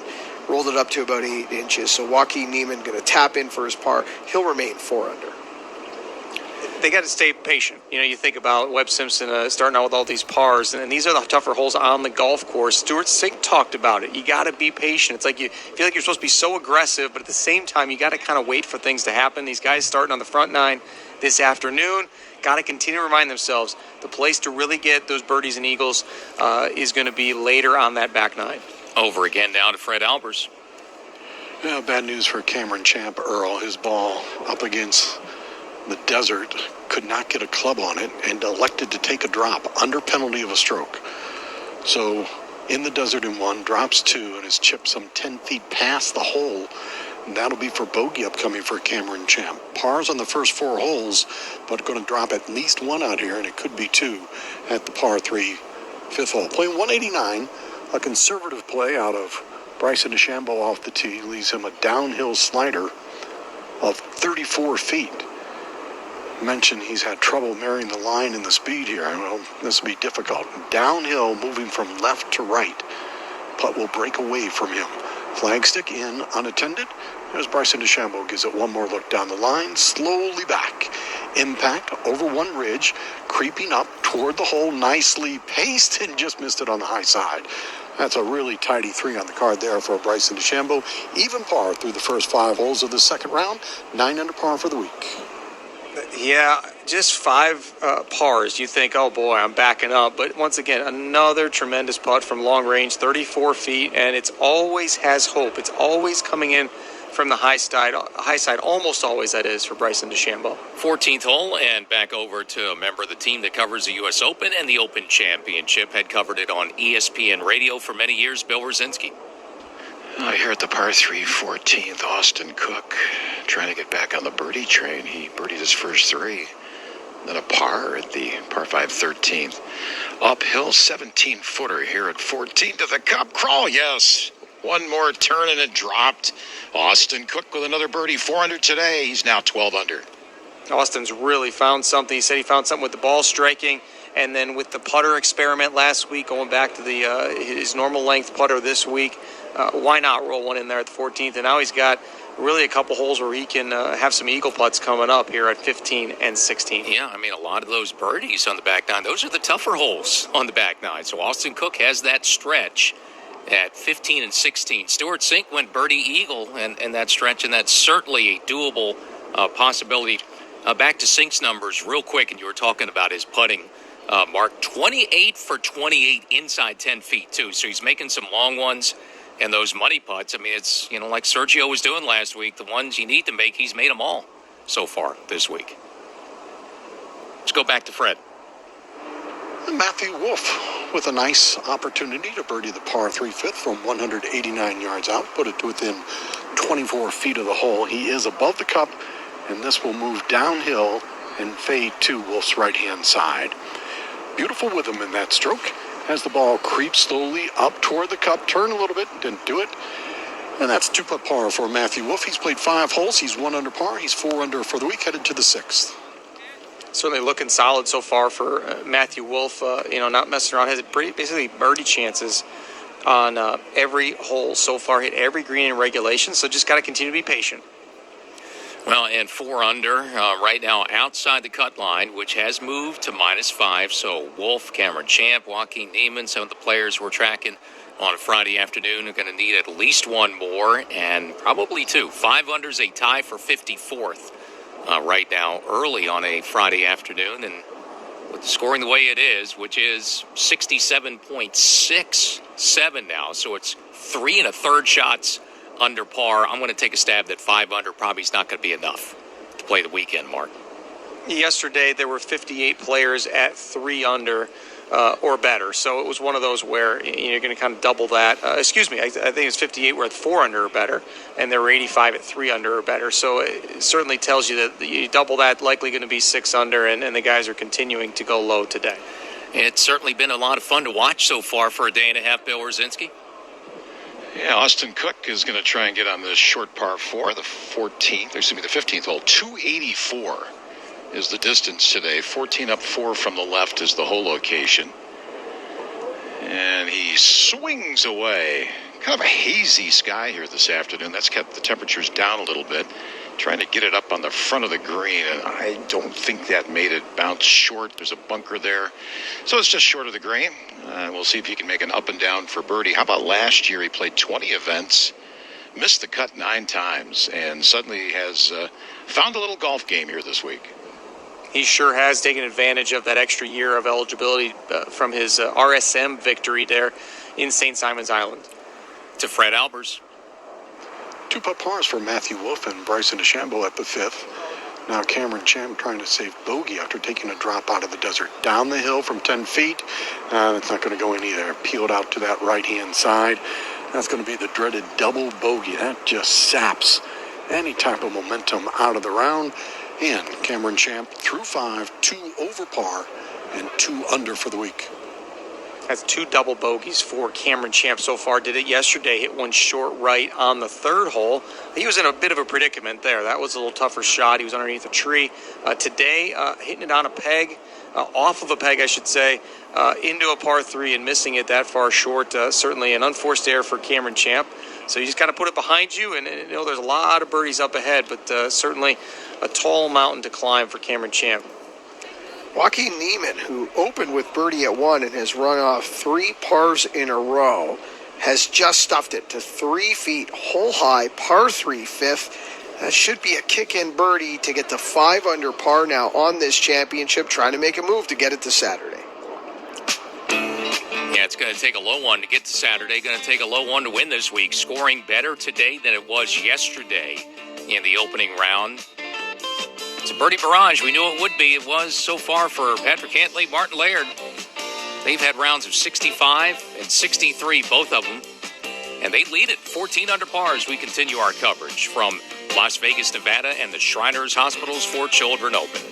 rolled it up to about 8 inches. So Joaquin Niemann going to tap in for his par. He'll remain 4 under. They got to stay patient. You think about Webb Simpson starting out with all these pars, and these are the tougher holes on the golf course. Stuart Cink talked about it. You got to be patient. It's like you feel like you're supposed to be so aggressive, but at the same time, you got to kind of wait for things to happen. These guys starting on the front 9 this afternoon. Got to continue to remind themselves the place to really get those birdies and eagles is going to be later on that back 9. Over again down to Fred Albers. Yeah, bad news for Cameron Champ Earl. His ball up against the desert, could not get a club on it, and elected to take a drop under penalty of a stroke. So in the desert in 1, drops 2, and is chipped some 10 feet past the hole. And that'll be for bogey upcoming for Cameron Champ. Pars on the first 4 holes, but going to drop at least 1 out here, and it could be 2 at the par 3 5th hole. Playing 189, a conservative play out of Bryson DeChambeau off the tee, leaves him a downhill slider of 34 feet. Mentioned he's had trouble marrying the line and the speed here. Well, this will be difficult. Downhill, moving from left to right. Putt will break away from him. Flagstick in, unattended. There's Bryson DeChambeau, gives it one more look down the line, slowly back. Impact over one ridge, creeping up toward the hole, nicely paced, and just missed it on the high side. That's a really tidy 3 on the card there for Bryson DeChambeau. Even par through the first 5 holes of the second round, 9 under par for the week. Yeah, just 5 pars. You think, oh boy, I'm backing up. But once again, another tremendous putt from long range, 34 feet, and it's always has hope. It's always coming in from the high side, almost always that is for Bryson DeChambeau. 14th hole, and back over to a member of the team that covers the U.S. Open and the Open Championship. Had covered it on ESPN Radio for many years, Bill Rosinski. Here at the par 3 14th, Austin Cook trying to get back on the birdie train. He birdied his first 3. Then a par at the par 5 13th. Uphill 17-footer here at 14 to the cup crawl. Yes. One more turn and it dropped. Austin Cook with another birdie, 400 today. He's now 12 under. Austin's really found something. He said he found something with the ball striking, and then with the putter experiment last week, going back to the his normal length putter this week. Why not roll one in there at the 14th? And now he's got really a couple holes where he can have some eagle putts coming up here at 15 and 16. Yeah, I mean, a lot of those birdies on the back nine, those are the tougher holes on the back nine. So Austin Cook has that stretch at 15 and 16. Stuart Cink went birdie eagle and that stretch, and that's certainly a doable possibility. Back to Cink's numbers real quick, and you were talking about his putting. Mark, 28 for 28 inside 10 feet, too. So he's making some long ones. And those money putts, I mean, it's, like Sergio was doing last week. The ones you need to make, he's made them all so far this week. Let's go back to Fred. And Matthew Wolff with a nice opportunity to birdie the par 3 fifth from 189 yards out, put it to within 24 feet of the hole. He is above the cup, and this will move downhill and fade to Wolff's right-hand side. Beautiful with him in that stroke. As the ball creeps slowly up toward the cup, turn a little bit, didn't do it. And that's 2-putt par for Matthew Wolff. He's played 5 holes. He's 1 under par. He's 4 under for the week, headed to the 6th. Certainly looking solid so far for Matthew Wolff. Not messing around. Has basically birdie chances on every hole so far. Hit every green in regulation. So just got to continue to be patient. Well, and 4 under right now outside the cut line, which has moved to -5. So Wolff, Cameron Champ, Joaquin Niemann, some of the players we're tracking on a Friday afternoon are going to need at least one more and probably 2. 5 under's a tie for 54th right now, early on a Friday afternoon. And with the scoring the way it is, which is 67.67 now, so it's 3 1/3 shots under par. I'm going to take a stab that 5 under probably is not going to be enough to play the weekend, Mark. Yesterday, there were 58 players at 3 under or better. So it was one of those where you're going to kind of double that. I think it's 58 were at 4 under or better, and there were 85 at 3 under or better. So it certainly tells you that you double that, likely going to be 6 under, and the guys are continuing to go low today. It's certainly been a lot of fun to watch so far for a day and a half, Bill Rosinski. Yeah, Austin Cook is going to try and get on this short par 4, the 15th hole. 284 is the distance today. 14 up 4 from the left is the hole location. And he swings away. Kind of a hazy sky here this afternoon. That's kept the temperatures down a little bit. Trying to get it up on the front of the green, and I don't think that made it bounce short. There's a bunker there. So it's just short of the green. We'll see if he can make an up and down for birdie. How about last year? He played 20 events, missed the cut 9 times, and suddenly has found a little golf game here this week. He sure has taken advantage of that extra year of eligibility from his RSM victory there in St. Simons Island. To Fred Albers. 2-putt pars for Matthew Wolff and Bryson DeChambeau at the 5th. Now Cameron Champ trying to save bogey after taking a drop out of the desert down the hill from 10 feet. That's not going to go in either. Peeled out to that right-hand side. That's going to be the dreaded double bogey. That just saps any type of momentum out of the round. And Cameron Champ through 5, 2 over par, and 2 under for the week. That's 2 double bogeys for Cameron Champ so far. Did it yesterday, hit one short right on the 3rd hole. He was in a bit of a predicament there. That was a little tougher shot. He was underneath a tree. Today, hitting it on a peg, off of a peg, I should say, into a par 3 and missing it that far short. Certainly an unforced error for Cameron Champ. So you just got to put it behind you, and there's a lot of birdies up ahead, but certainly a tall mountain to climb for Cameron Champ. Joaquin Niemann, who opened with birdie at 1 and has run off 3 pars in a row, has just stuffed it to 3 feet, hole high, par 3 fifth. That should be a kick-in birdie to get to 5 under par now on this championship, trying to make a move to get it to Saturday. Yeah, it's going to to take a low one to get to Saturday. Going to take a low one to win this week. Scoring better today than it was yesterday in the opening round. It's a birdie barrage. We knew it would be. It was so far for Patrick Cantlay, Martin Laird. They've had rounds of 65 and 63, both of them. And they lead it 14 under par as we continue our coverage from Las Vegas, Nevada, and the Shriners Hospitals for Children Open.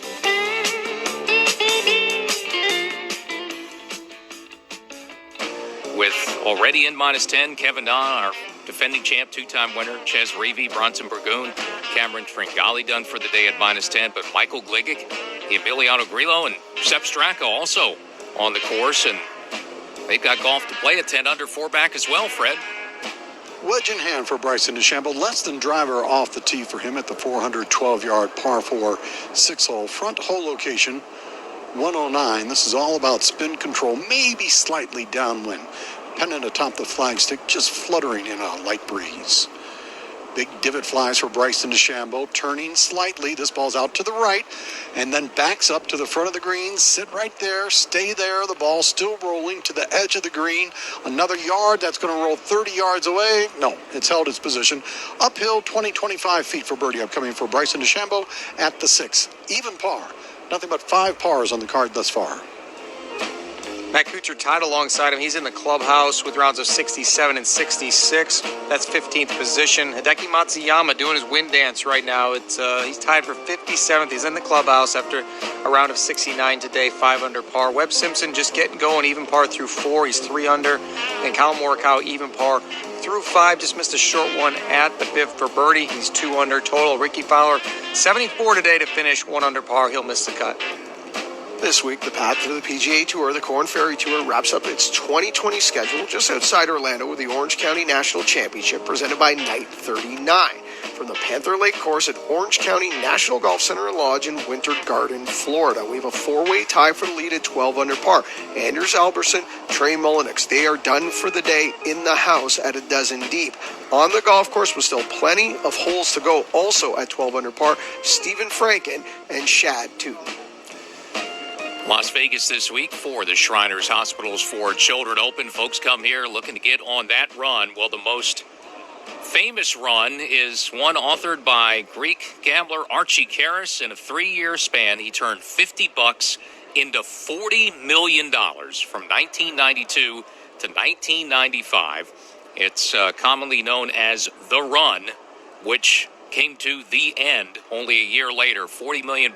With already in -10, Kevin Na, our defending champ, two-time winner, Ches Reavie, Bronson Burgoon, Cameron Tringali done for the day at -10, but Michael Gligic, Emiliano Grillo, and Sepp Straka also on the course, and they've got golf to play at 10 under, 4 back as well, Fred. Wedge in hand for Bryson DeChambeau. Less than driver off the tee for him at the 412-yard par 4 6-hole. Front hole location, 109. This is all about spin control, maybe slightly downwind. Pennant atop the flagstick, just fluttering in a light breeze. Big divot flies for Bryson DeChambeau, turning slightly. This ball's out to the right, and then backs up to the front of the green. Sit right there, stay there. The ball still rolling to the edge of the green. Another yard, that's going to roll 30 yards away. No, it's held its position. Uphill, 25 feet for birdie upcoming for Bryson DeChambeau at the 6. Even par. Nothing but 5 pars on the card thus far. Matt Kuchar tied alongside him. He's in the clubhouse with rounds of 67 and 66. That's 15th position. Hideki Matsuyama doing his wind dance right now. He's tied for 57th. He's in the clubhouse after a round of 69 today, 5 under par. Webb Simpson just getting going, even par through 4. He's 3 under. And Kyle Morikawa, even par through 5. Just missed a short one at the fifth for birdie. He's 2 under total. Ricky Fowler, 74 today to finish, 1 under par. He'll miss the cut. This week, the path to the PGA Tour, the Corn Ferry Tour, wraps up its 2020 schedule just outside Orlando with the Orange County National Championship presented by Night 39 from the Panther Lake Course at Orange County National Golf Center and Lodge in Winter Garden, Florida. We have a 4-way tie for the lead at 12 under par. Anders Alberson, Trey Mullenix, they are done for the day in the house at a dozen deep. On the golf course with still plenty of holes to go, also at 12 under par, Stephen Franken and Shad Tootin. Las Vegas this week for the Shriners Hospitals for Children Open. Folks come here looking to get on that run. Well, the most famous run is one authored by Greek gambler Archie Karras. In a 3-year span, he turned $50 into $40 million from 1992 to 1995. It's commonly known as The Run, which came to the end only a year later. $40 million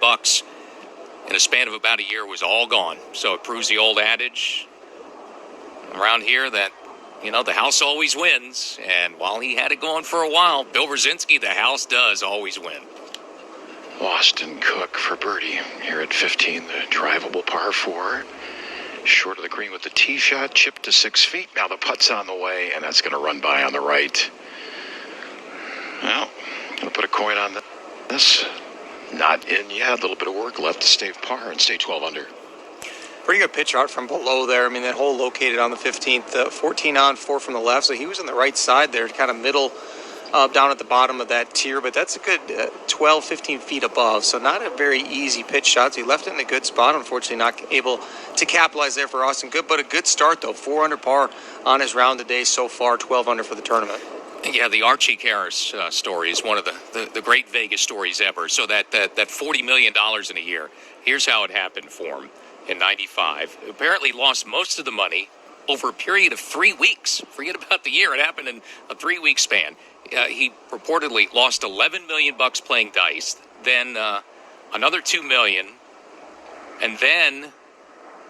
in a span of about a year was all gone. So it proves the old adage around here that, the house always wins. And while he had it going for a while, Bill Brzezinski, the house does always win. Austin Cook for birdie here at 15, the drivable par 4. Short of the green with the tee shot, chipped to 6 feet. Now the putt's on the way, and that's going to run by on the right. Well, going to put a coin on this. Not in yet. A little bit of work left to stave par and stay 12 under. Pretty good pitch out from below there. I mean, that hole located on the 15th, 14 on, 4 from the left. So he was on the right side there, kind of middle, down at the bottom of that tier. But that's a good 12, 15 feet above. So not a very easy pitch shot. So he left it in a good spot. Unfortunately, not able to capitalize there for Austin. Good, but a good start, though. 4 under par on his round today so far, 12 under for the tournament. Yeah, the Archie Karras story is one of the great Vegas stories ever. So that $40 million in a year, here's how it happened for him in 95. Apparently lost most of the money over a period of 3 weeks. Forget about the year. It happened in a 3-week span. He reportedly lost $11 million playing dice, then another $2 million. And then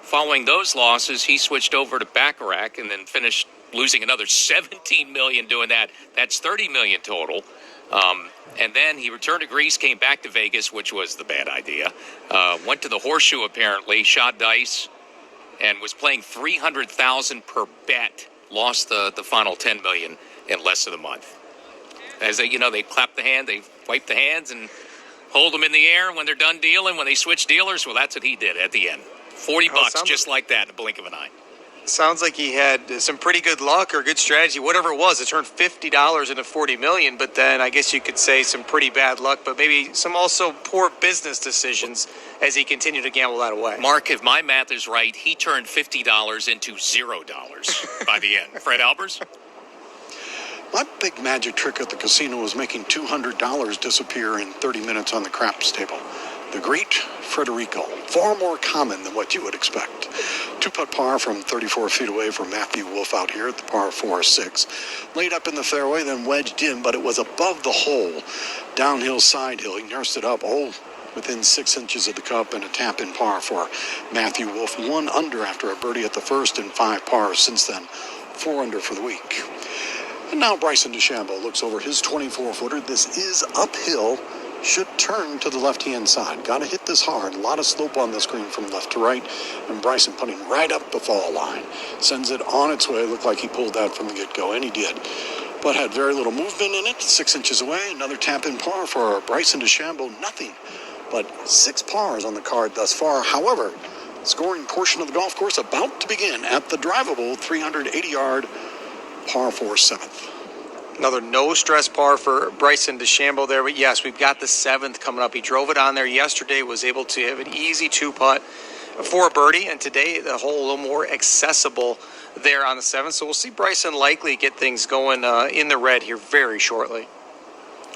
following those losses, he switched over to Baccarat and then finished losing another $17 million doing that. That's $30 million total. And then he returned to Greece, came back to Vegas, which was the bad idea. Went to the Horseshoe, apparently, shot dice, and was playing $300,000 per bet. Lost the final $10 million in less than a month. As they clap the hand, they wipe the hands and hold them in the air when they're done dealing. When they switch dealers, well, that's what he did at the end. $40 just like that in a blink of an eye. Sounds like he had some pretty good luck or good strategy, whatever it was. It turned $50 into $40 million, but then I guess you could say some pretty bad luck, but maybe some also poor business decisions as he continued to gamble that away. Mark, if my math is right, he turned $50 into $0 by the end. Fred Albers? My big magic trick at the casino was making $200 disappear in 30 minutes on the craps table. The great Federico, far more common than what you would expect. Two-putt par from 34 feet away from Matthew Wolff out here at the par 4-6. Laid up in the fairway, then wedged in, but it was above the hole. Downhill, side hill. He nursed it up, within 6 inches of the cup, and a tap-in par for Matthew Wolff. 1 under after a birdie at the first and 5 pars since then. 4 under for the week. And now Bryson DeChambeau looks over his 24-footer. This is uphill. Should turn to the left-hand side. Got to hit this hard. A lot of slope on the screen from left to right. And Bryson putting right up the fall line. Sends it on its way. Looked like he pulled that from the get-go, and he did. But had very little movement in it. 6 inches away. Another tap-in par for Bryson DeChambeau. Nothing but 6 pars on the card thus far. However, scoring portion of the golf course about to begin at the drivable 380-yard par 4 7th. Another no-stress par for Bryson DeChambeau there. But, yes, we've got the 7th coming up. He drove it on there yesterday, was able to have an easy 2-putt for a birdie. And today, the hole a little more accessible there on the 7th. So we'll see Bryson likely get things going in the red here very shortly.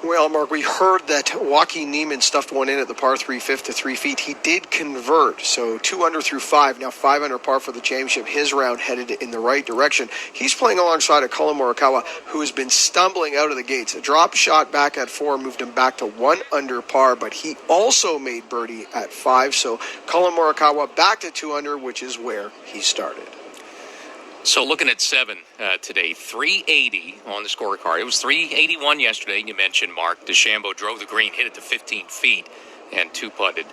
Well, Mark, we heard that Joaquin Niemann stuffed one in at the par 3 fifth to 3 feet. He did convert, so 2 under through 5. Now 5 under par for the championship. His round headed in the right direction. He's playing alongside of Colin Morikawa, who has been stumbling out of the gates. A drop shot back at 4 moved him back to 1 under par, but he also made birdie at 5. So Colin Morikawa back to 2 under, which is where he started. So looking at 7 today, 380 on the scorecard. It was 381 yesterday. You mentioned Mark DeChambeau drove the green, hit it to 15 feet, and 2-putted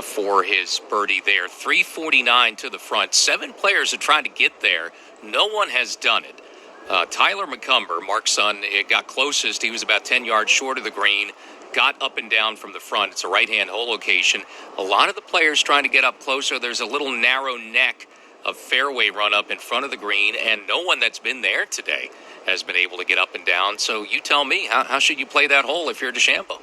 for his birdie there. 349 to the front. 7 players are trying to get there. No one has done it. Tyler McCumber, Mark's son, got closest. He was about 10 yards short of the green. Got up and down from the front. It's a right-hand hole location. A lot of the players trying to get up closer. There's a little narrow neck of fairway run up in front of the green, and no one that's been there today has been able to get up and down. So you tell me, how should you play that hole if you're DeChambeau?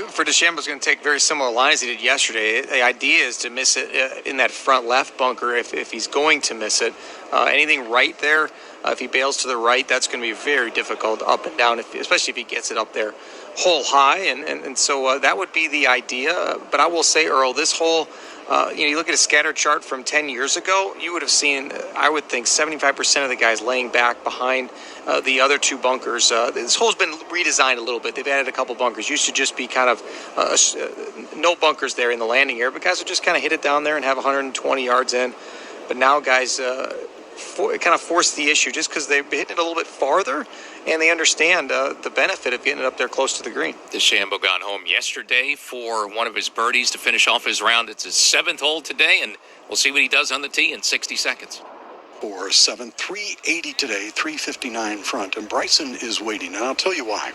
For DeChambeau, it's going to take very similar line as he did yesterday. The idea is to miss it in that front left bunker if he's going to miss it. Anything right there, if he bails to the right, that's going to be very difficult up and down, especially if he gets it up there hole high. And so that would be the idea. But I will say, Earl, this hole, you look at a scatter chart from 10 years ago, you would have seen, I would think, 75% of the guys laying back behind the other 2 bunkers. This hole's been redesigned a little bit. They've added a couple bunkers. Used to just be kind of no bunkers there in the landing area, but guys would just kind of hit it down there and have 120 yards in. But now guys kind of force the issue just because they're hitting it a little bit farther, and they understand the benefit of getting it up there close to the green. DeChambeau got home yesterday for one of his birdies to finish off his round. It's his 7th hole today, and we'll see what he does on the tee in 60 seconds. 4-7, 380 today, 359 front, and Bryson is waiting, and I'll tell you why.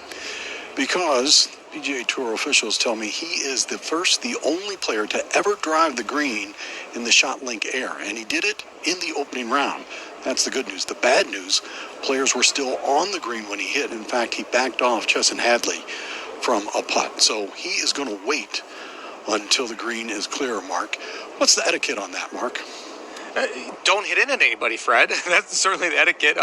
Because PGA Tour officials tell me he is the only player to ever drive the green in the shot link air, and he did it in the opening round. That's the good news. The bad news, players were still on the green when he hit. In fact, he backed off Chesson Hadley from a putt. So he is going to wait until the green is clear, Mark. What's the etiquette on that, Mark? Don't hit into anybody, Fred. That's certainly the etiquette.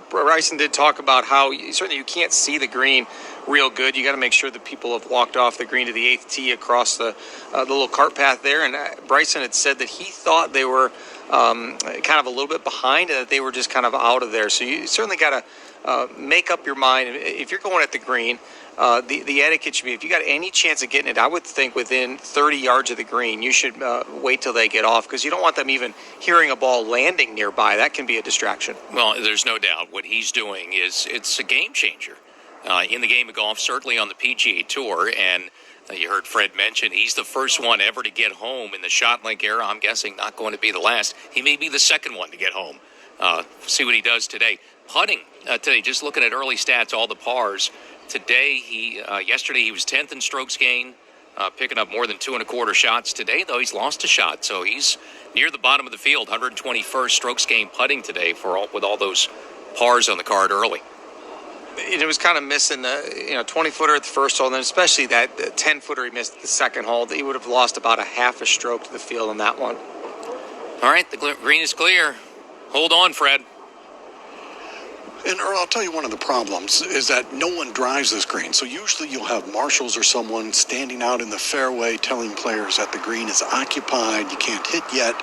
Bryson did talk about how certainly you can't see the green real good. You got to make sure that people have walked off the green to the 8th tee across the little cart path there. And Bryson had said that he thought they were kind of a little bit behind and that they were just kind of out of there. So you certainly got to make up your mind. If you're going at the green, the etiquette should be, if you got any chance of getting it, I would think within 30 yards of the green, you should wait till they get off, because you don't want them even hearing a ball landing nearby. That can be a distraction. Well, there's no doubt what he's doing it's a game changer in the game of golf, certainly on the PGA Tour. And you heard Fred mention he's the first one ever to get home in the shot link era. I'm guessing not going to be the last. He may be the second one to get home. See what he does today. Putting today, just looking at early stats, all the pars. Today, yesterday he was 10th in strokes gained, picking up more than 2 1/4 shots. Today, though, he's lost a shot, so he's near the bottom of the field. 121st strokes gained putting today with all those pars on the card early. it was kind of missing the 20-footer at the first hole, and then especially that 10-footer he missed at the second hole. He would have lost about a half a stroke to the field on that one. All right, the green is clear. Hold on, Fred. And Earl, I'll tell you one of the problems is that no one drives this green. So usually you'll have marshals or someone standing out in the fairway telling players that the green is occupied, you can't hit yet,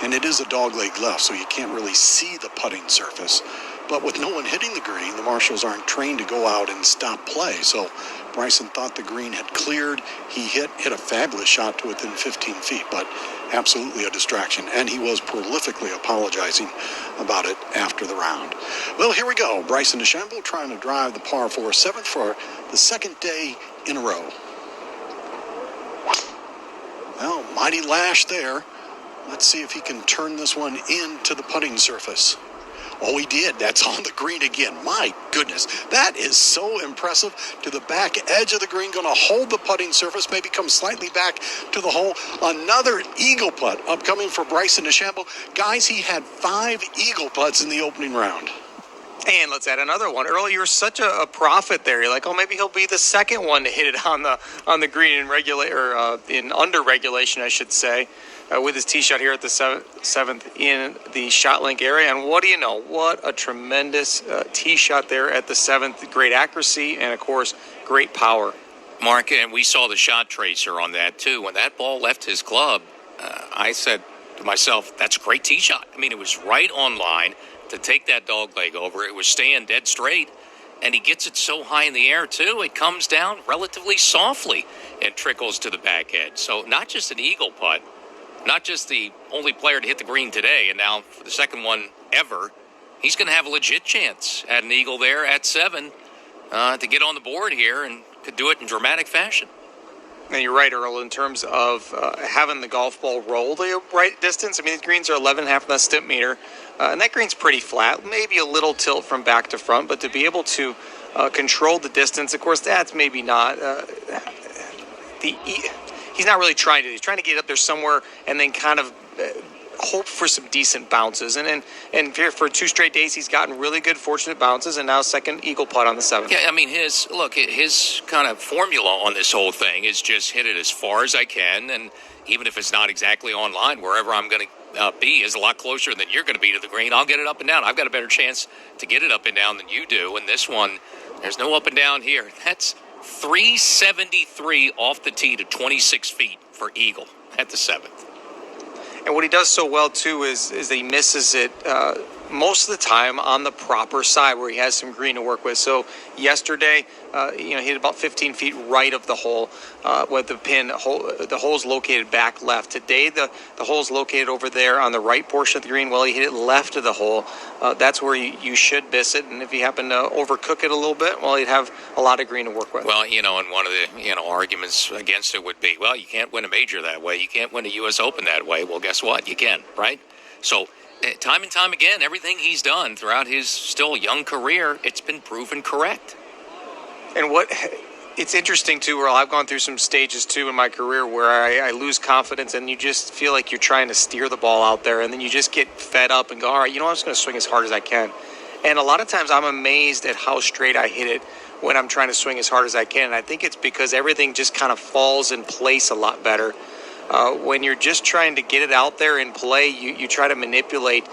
and it is a dogleg left, so you can't really see the putting surface. But with no one hitting the green, the marshals aren't trained to go out and stop play. So Bryson thought the green had cleared. He hit a fabulous shot to within 15 feet, but absolutely a distraction. And he was prolifically apologizing about it after the round. Well, here we go. Bryson DeChambeau trying to drive the par 4 7th for the second day in a row. Well, mighty lash there. Let's see if he can turn this one into the putting surface. Oh, he did. That's on the green again. My goodness. That is so impressive. To the back edge of the green, going to hold the putting surface, maybe come slightly back to the hole. Another eagle putt upcoming for Bryson DeChambeau. Guys, he had 5 eagle putts in the opening round. And let's add another one. Earlier, you were such a prophet there. You're like, oh, maybe he'll be the second one to hit it on the green in under regulation, I should say. With his tee shot here at the 7th in the shot link area. And what do you know? What a tremendous tee shot there at the 7th. Great accuracy and, of course, great power. Mark, and we saw the shot tracer on that, too. When that ball left his club, I said to myself, that's a great tee shot. I mean, it was right on line to take that dog leg over. It was staying dead straight. And he gets it so high in the air, too, it comes down relatively softly and trickles to the back edge. So not just an eagle putt. Not just the only player to hit the green today, and now for the second one ever, he's going to have a legit chance at an eagle there at 7 to get on the board here and could do it in dramatic fashion. And you're right, Earl, in terms of having the golf ball roll the right distance. I mean, the greens are 11.5 on the stimp meter, and that green's pretty flat, maybe a little tilt from back to front, but to be able to control the distance, of course, that's maybe not he's not really trying to. He's trying to get up there somewhere and then kind of hope for some decent bounces. And for 2 straight days, he's gotten really good, fortunate bounces, and now second eagle putt on the 7th. Yeah, I mean, his kind of formula on this whole thing is just hit it as far as I can, and even if it's not exactly on line, wherever I'm going to be is a lot closer than you're going to be to the green. I'll get it up and down. I've got a better chance to get it up and down than you do. And this one, there's no up and down here. That's 373 off the tee to 26 feet for eagle at the 7th. And what he does so well, too, is that he misses it most of the time on the proper side where he has some green to work with. So yesterday, he hit about 15 feet right of the hole with the pin. The hole's located back left. Today, the hole's located over there on the right portion of the green. Well, he hit it left of the hole. That's where you should miss it. And if you happen to overcook it a little bit, well, you'd have a lot of green to work with. Well, and one of the arguments against it would be, well, you can't win a major that way. You can't win a U.S. Open that way. Well, guess what? You can, right? So time and time again, everything he's done throughout his still young career, it's been proven correct. And it's interesting, too, Earl, I've gone through some stages, too, in my career where I lose confidence and you just feel like you're trying to steer the ball out there, and then you just get fed up and go, all right, I'm just going to swing as hard as I can. And a lot of times I'm amazed at how straight I hit it when I'm trying to swing as hard as I can. And I think it's because everything just kind of falls in place a lot better. When you're just trying to get it out there and play, you try to manipulate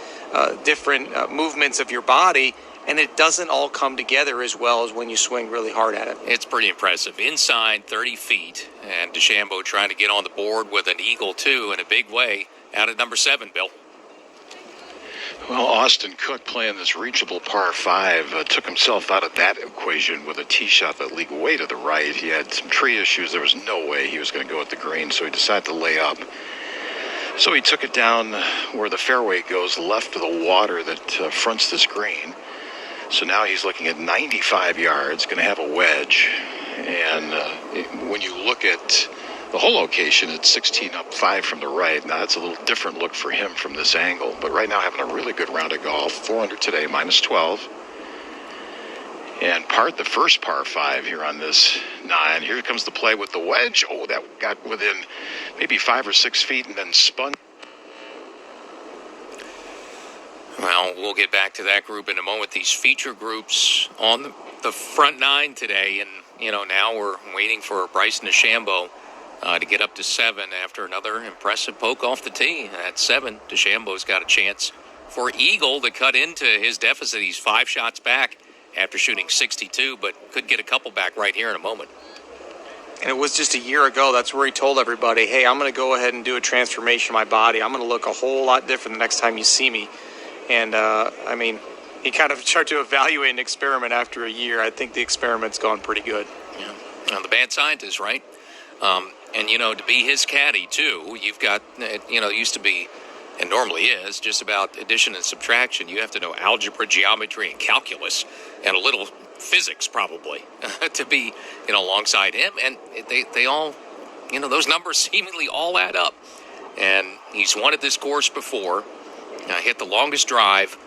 different movements of your body, and it doesn't all come together as well as when you swing really hard at it. It's pretty impressive. Inside 30 feet, and DeChambeau trying to get on the board with an eagle, too, in a big way out at number 7, Bill. Well, Austin Cook playing this reachable par 5 took himself out of that equation with a tee shot that leaked way to the right. He had some tree issues. There was no way he was going to go at the green, so he decided to lay up. So he took it down where the fairway goes left of the water that fronts this green. So now he's looking at 95 yards, going to have a wedge. And when you look at the whole location, it's 16 up 5 from the right. Now, that's a little different look for him from this angle. But right now, having a really good round of golf. 400 today, minus 12. And the first par 5 here on this 9. Here comes the play with the wedge. Oh, that got within maybe 5 or 6 feet and then spun. Well, we'll get back to that group in a moment. These feature groups on the front nine today, and, now we're waiting for Bryson DeChambeau to get up to 7 after another impressive poke off the tee. At 7, DeChambeau's got a chance for eagle to cut into his deficit. He's 5 shots back after shooting 62, but could get a couple back right here in a moment. And it was just a year ago. That's where he told everybody, hey, I'm going to go ahead and do a transformation of my body. I'm going to look a whole lot different the next time you see me. And, he kind of started to evaluate an experiment after a year. I think the experiment's gone pretty good. Yeah. Now, the bad scientist, right? And, to be his caddy, too, you've got, it used to be, and normally is, just about addition and subtraction. You have to know algebra, geometry, and calculus, and a little physics, probably, to be, alongside him. And they all, those numbers seemingly all add up. And he's won at this course before, hit the longest drive,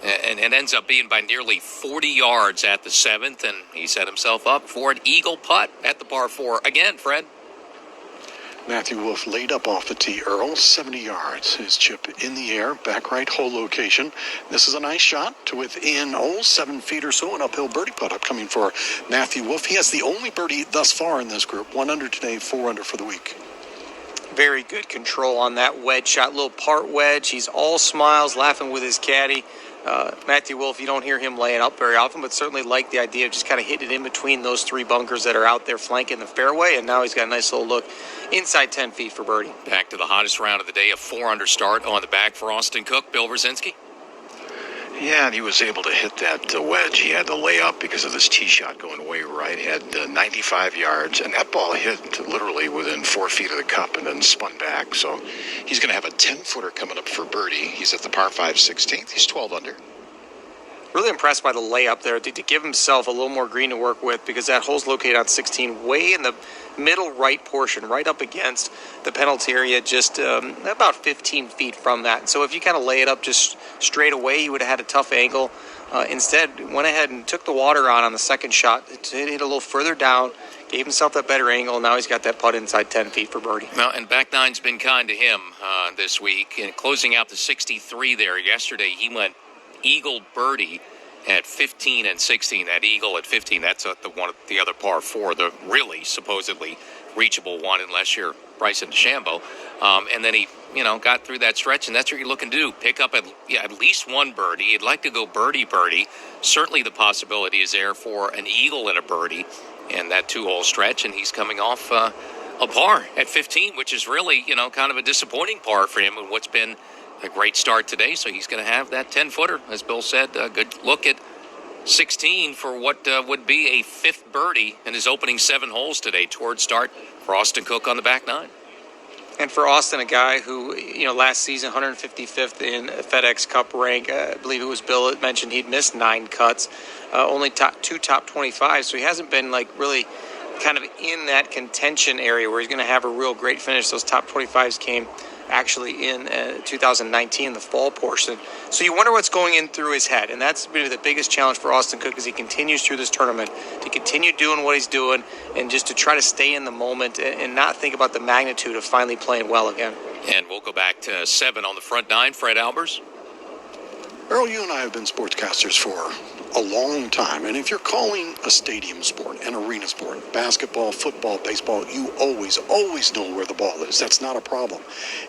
and ends up being by nearly 40 yards at the 7th, and he set himself up for an eagle putt at the par 4. Again, Fred. Matthew Wolff laid up off the tee, Earl, 70 yards. His chip in the air, back right hole location. This is a nice shot to within, 7 feet or so, an uphill birdie putt upcoming for Matthew Wolff. He has the only birdie thus far in this group, 1 under today, 4 under for the week. Very good control on that wedge shot, little part wedge. He's all smiles, laughing with his caddy. Matthew Wolff, you don't hear him laying up very often, but certainly like the idea of just kind of hitting it in between those 3 bunkers that are out there flanking the fairway, and now he's got a nice little look inside 10 feet for birdie. Back to the hottest round of the day, a 4 under start on the back for Austin Cook. Bill Brzezinski. Yeah, and he was able to hit that wedge. He had to lay up because of this tee shot going way right. He had 95 yards, and that ball hit literally within 4 feet of the cup and then spun back. So he's going to have a 10-footer coming up for birdie. He's at the par 5 16th. He's 12 under. Really impressed by the layup there to give himself a little more green to work with, because that hole's located on 16 way in the middle right portion, right up against the penalty area, just about 15 feet from that. So if you kind of lay it up just straight away, he would have had a tough angle. Instead, went ahead and took the water on the second shot, hit a little further down, gave himself that better angle. Now he's got that putt inside 10 feet for birdie. Well, and back nine's been kind to him this week. And closing out the 63 there yesterday, he went eagle birdie at 15 and 16. That eagle at 15, that's the other par 4, the really supposedly reachable one, unless you're Bryson DeChambeau. And then he, got through that stretch, and that's what you're looking to do. Pick up at least 1 birdie. You'd like to go birdie. Certainly the possibility is there for an eagle and a birdie in that 2-hole stretch, and he's coming off a par at 15, which is really, kind of a disappointing par for him in what's been a great start today. So he's going to have that 10-footer, as Bill said. A good look at 16 for what would be a 5th birdie in his opening 7 holes today toward start for Austin Cook on the back 9. And for Austin, a guy who, last season, 155th in FedEx Cup rank. I believe it was Bill that mentioned he'd missed 9 cuts, only 2 top 25. So he hasn't been really kind of in that contention area where he's going to have a real great finish. Those top 25s came actually in 2019, the fall portion. So you wonder what's going in through his head, and that's really the biggest challenge for Austin Cook as he continues through this tournament to continue doing what he's doing and just to try to stay in the moment and not think about the magnitude of finally playing well again. And we'll go back to 7 on the front 9. Fred Albers. Earl, you and I have been sportscasters for a long time, and if you're calling a stadium sport, an arena sport, basketball, football, baseball, you always know where the ball is. That's not a problem.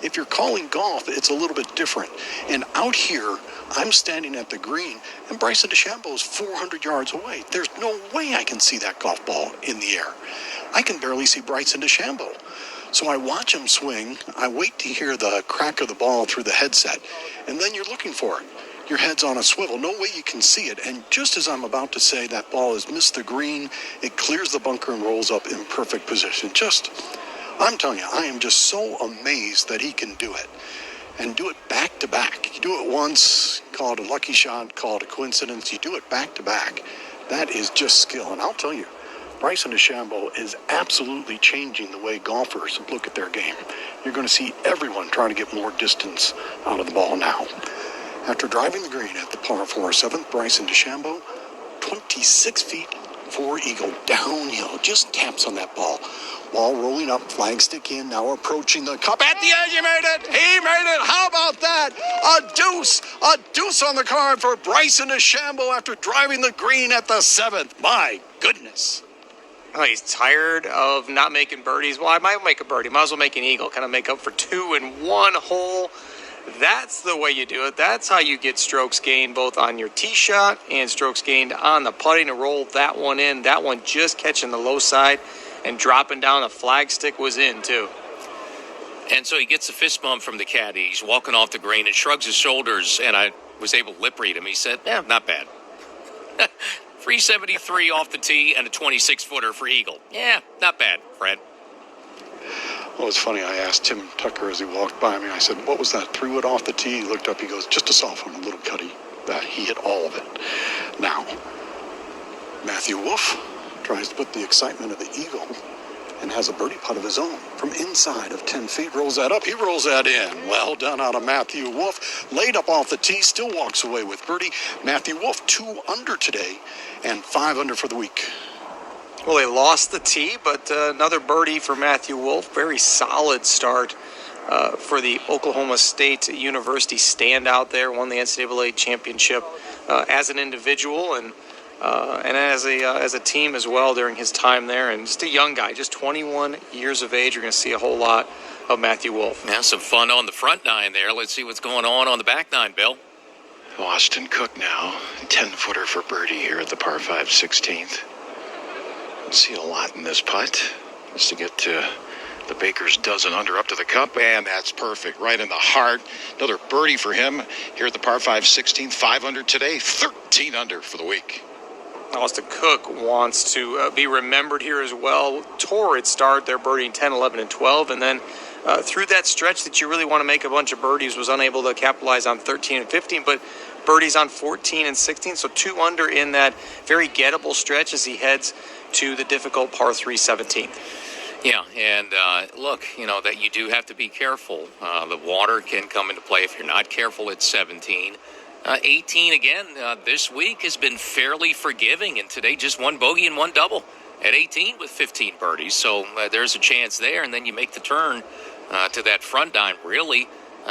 If you're calling golf, it's a little bit different. And out here, I'm standing at the green, and Bryson DeChambeau is 400 yards away. There's no way I can see that golf ball in the air. I can barely see Bryson DeChambeau. So I watch him swing, I wait to hear the crack of the ball through the headset, and then you're looking for it. Your head's on a swivel, no way you can see it, and just as I'm about to say that ball has missed the green, it clears the bunker and rolls up in perfect position. I'm telling you, I am just so amazed that he can do it, and do it back to back. You do it once, call it a lucky shot, call it a coincidence. You do it back to back. That is just skill, and I'll tell you, Bryson DeChambeau is absolutely changing the way golfers look at their game. You're going to see everyone trying to get more distance out of the ball now. After driving the green at the par 4 7th, Bryson DeChambeau, 26 feet, 4 eagle, downhill, just taps on that ball. Ball rolling up, flagstick in, now approaching the cup. At the edge, he made it! He made it! How about that? A deuce on the card for Bryson DeChambeau after driving the green at the 7th. My goodness. Oh, he's tired of not making birdies. Well, I might make a birdie. Might as well make an eagle. Kind of make up for 2 in 1 hole. That's the way you do it. That's how you get strokes gained both on your tee shot and strokes gained on the putting to roll that one in. That one just catching the low side and dropping down the flag stick was in, too. And so he gets a fist bump from the caddy. He's walking off the green and shrugs his shoulders, and I was able to lip read him. He said, yeah, not bad. 373 off the tee and a 26-footer for eagle. Yeah, not bad, Fred. Well, it's funny. I asked Tim Tucker as he walked by me. I said, what was that? 3-wood off the tee? He looked up. He goes, just a soft one, a little cutty. He hit all of it. Now, Matthew Wolff tries to put the excitement of the eagle and has a birdie putt of his own from inside of 10 feet. Rolls that up. He rolls that in. Well done out of Matthew Wolff. Laid up off the tee. Still walks away with birdie. Matthew Wolff 2 under today and 5 under for the week. Well, they lost the tee, but another birdie for Matthew Wolff. Very solid start for the Oklahoma State University standout there. Won the NCAA championship as an individual and as a team as well during his time there. And just a young guy, just 21 years of age. You're going to see a whole lot of Matthew Wolff. Now some fun on the front 9 there. Let's see what's going on the back 9, Bill. Austin Cook now, 10-footer for birdie here at the par 5 16th. See a lot in this putt. Just to get to the Baker's dozen under up to the cup, and that's perfect. Right in the heart. Another birdie for him here at the par 5 16th. 5 under today, 13 under for the week. Austin Cook wants to be remembered here as well. Torrid start, they're birdieing 10, 11, and 12, and then through that stretch that you really want to make a bunch of birdies, was unable to capitalize on 13 and 15, but birdies on 14 and 16, so 2 under in that very gettable stretch as he heads to the difficult par 3 17th. Yeah, and look, that you do have to be careful. The water can come into play if you're not careful at 17. 18 again this week has been fairly forgiving, and today just 1 bogey and 1 double at 18 with 15 birdies. So there's a chance there, and then you make the turn to that front 9. Really,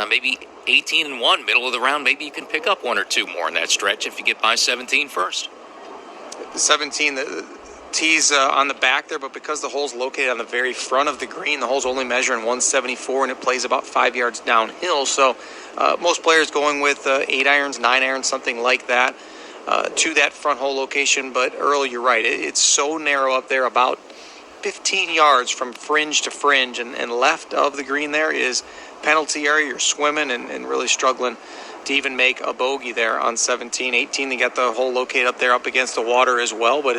maybe 18 and 1, middle of the round. Maybe you can pick up 1 or 2 more in that stretch if you get by 17 first. 17, the tees on the back there, but because the hole's located on the very front of the green, the hole's only measuring 174, and it plays about 5 yards downhill. So most players going with 8 irons, 9 irons, something like that to that front hole location. But Earl, you're right. It's so narrow up there, about 15 yards from fringe to fringe, and left of the green there is penalty area. You're swimming and really struggling to even make a bogey there on 17. 18, they got the hole located up there up against the water as well, but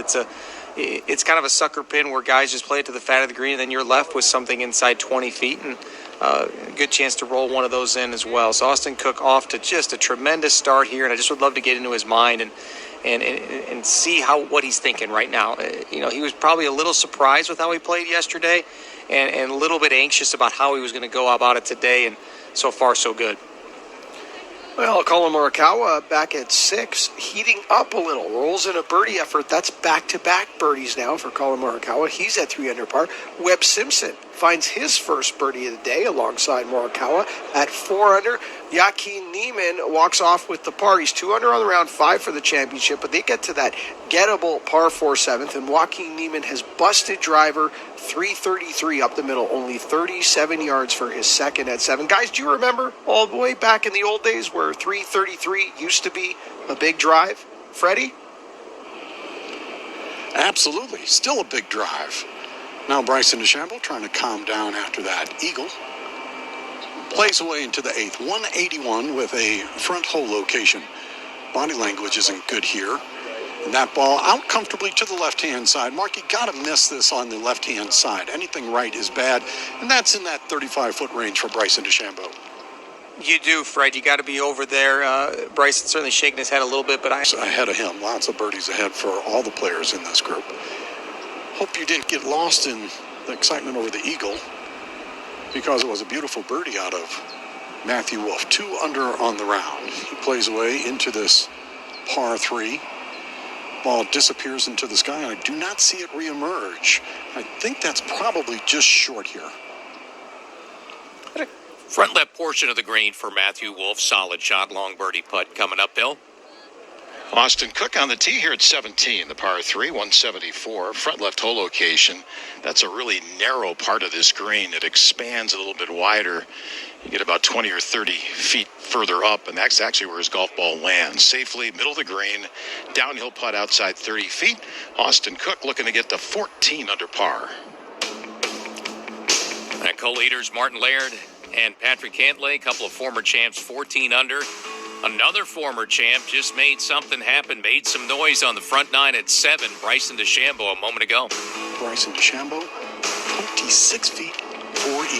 it's kind of a sucker pin where guys just play it to the fat of the green, and then you're left with something inside 20 feet, and a good chance to roll one of those in as well. So Austin Cook off to just a tremendous start here, and I just would love to get into his mind and see what he's thinking right now. He was probably a little surprised with how he played yesterday, and a little bit anxious about how he was going to go about it today, and so far so good. Well, Colin Morikawa back at 6, heating up a little. Rolls in a birdie effort. That's back-to-back birdies now for Colin Morikawa. He's at 3 under par. Webb Simpson finds his first birdie of the day alongside Morikawa at 4 under. Joaquin Niemann walks off with the par. He's 2 under on the round, 5 for the championship, but they get to that gettable par 4 7th, and Joaquin Niemann has busted driver 333 up the middle, only 37 yards for his second at 7. Guys, do you remember all the way back in the old days where 333 used to be a big drive? Freddie? Absolutely. Still a big drive. Now Bryson DeChambeau trying to calm down after that eagle. Plays away into the 8th. 181 with a front hole location. Body language isn't good here. And that ball out comfortably to the left-hand side. Mark, you got to miss this on the left-hand side. Anything right is bad. And that's in that 35-foot range for Bryson DeChambeau. You do, Fred. You got to be over there. Bryson certainly shaking his head a little bit, but ahead of him. Lots of birdies ahead for all the players in this group. Hope you didn't get lost in the excitement over the eagle, because it was a beautiful birdie out of Matthew Wolff. 2 under on the round. He plays away into this par 3. Ball disappears into the sky, and I do not see it reemerge. I think that's probably just short here. Front left portion of the green for Matthew Wolf. Solid shot, long birdie putt coming uphill. Austin Cook on the tee here at 17, the par 3, 174. Front left hole location. That's a really narrow part of this green. It expands a little bit wider. You get about 20 or 30 feet further up, and that's actually where his golf ball lands. Safely, middle of the green, downhill putt outside 30 feet. Austin Cook looking to get to 14 under par. And co-leaders Martin Laird and Patrick Cantlay, a couple of former champs, 14 under. Another former champ just made something happen, made some noise on the front nine at 7. Bryson DeChambeau a moment ago. Bryson DeChambeau, 26 feet, 4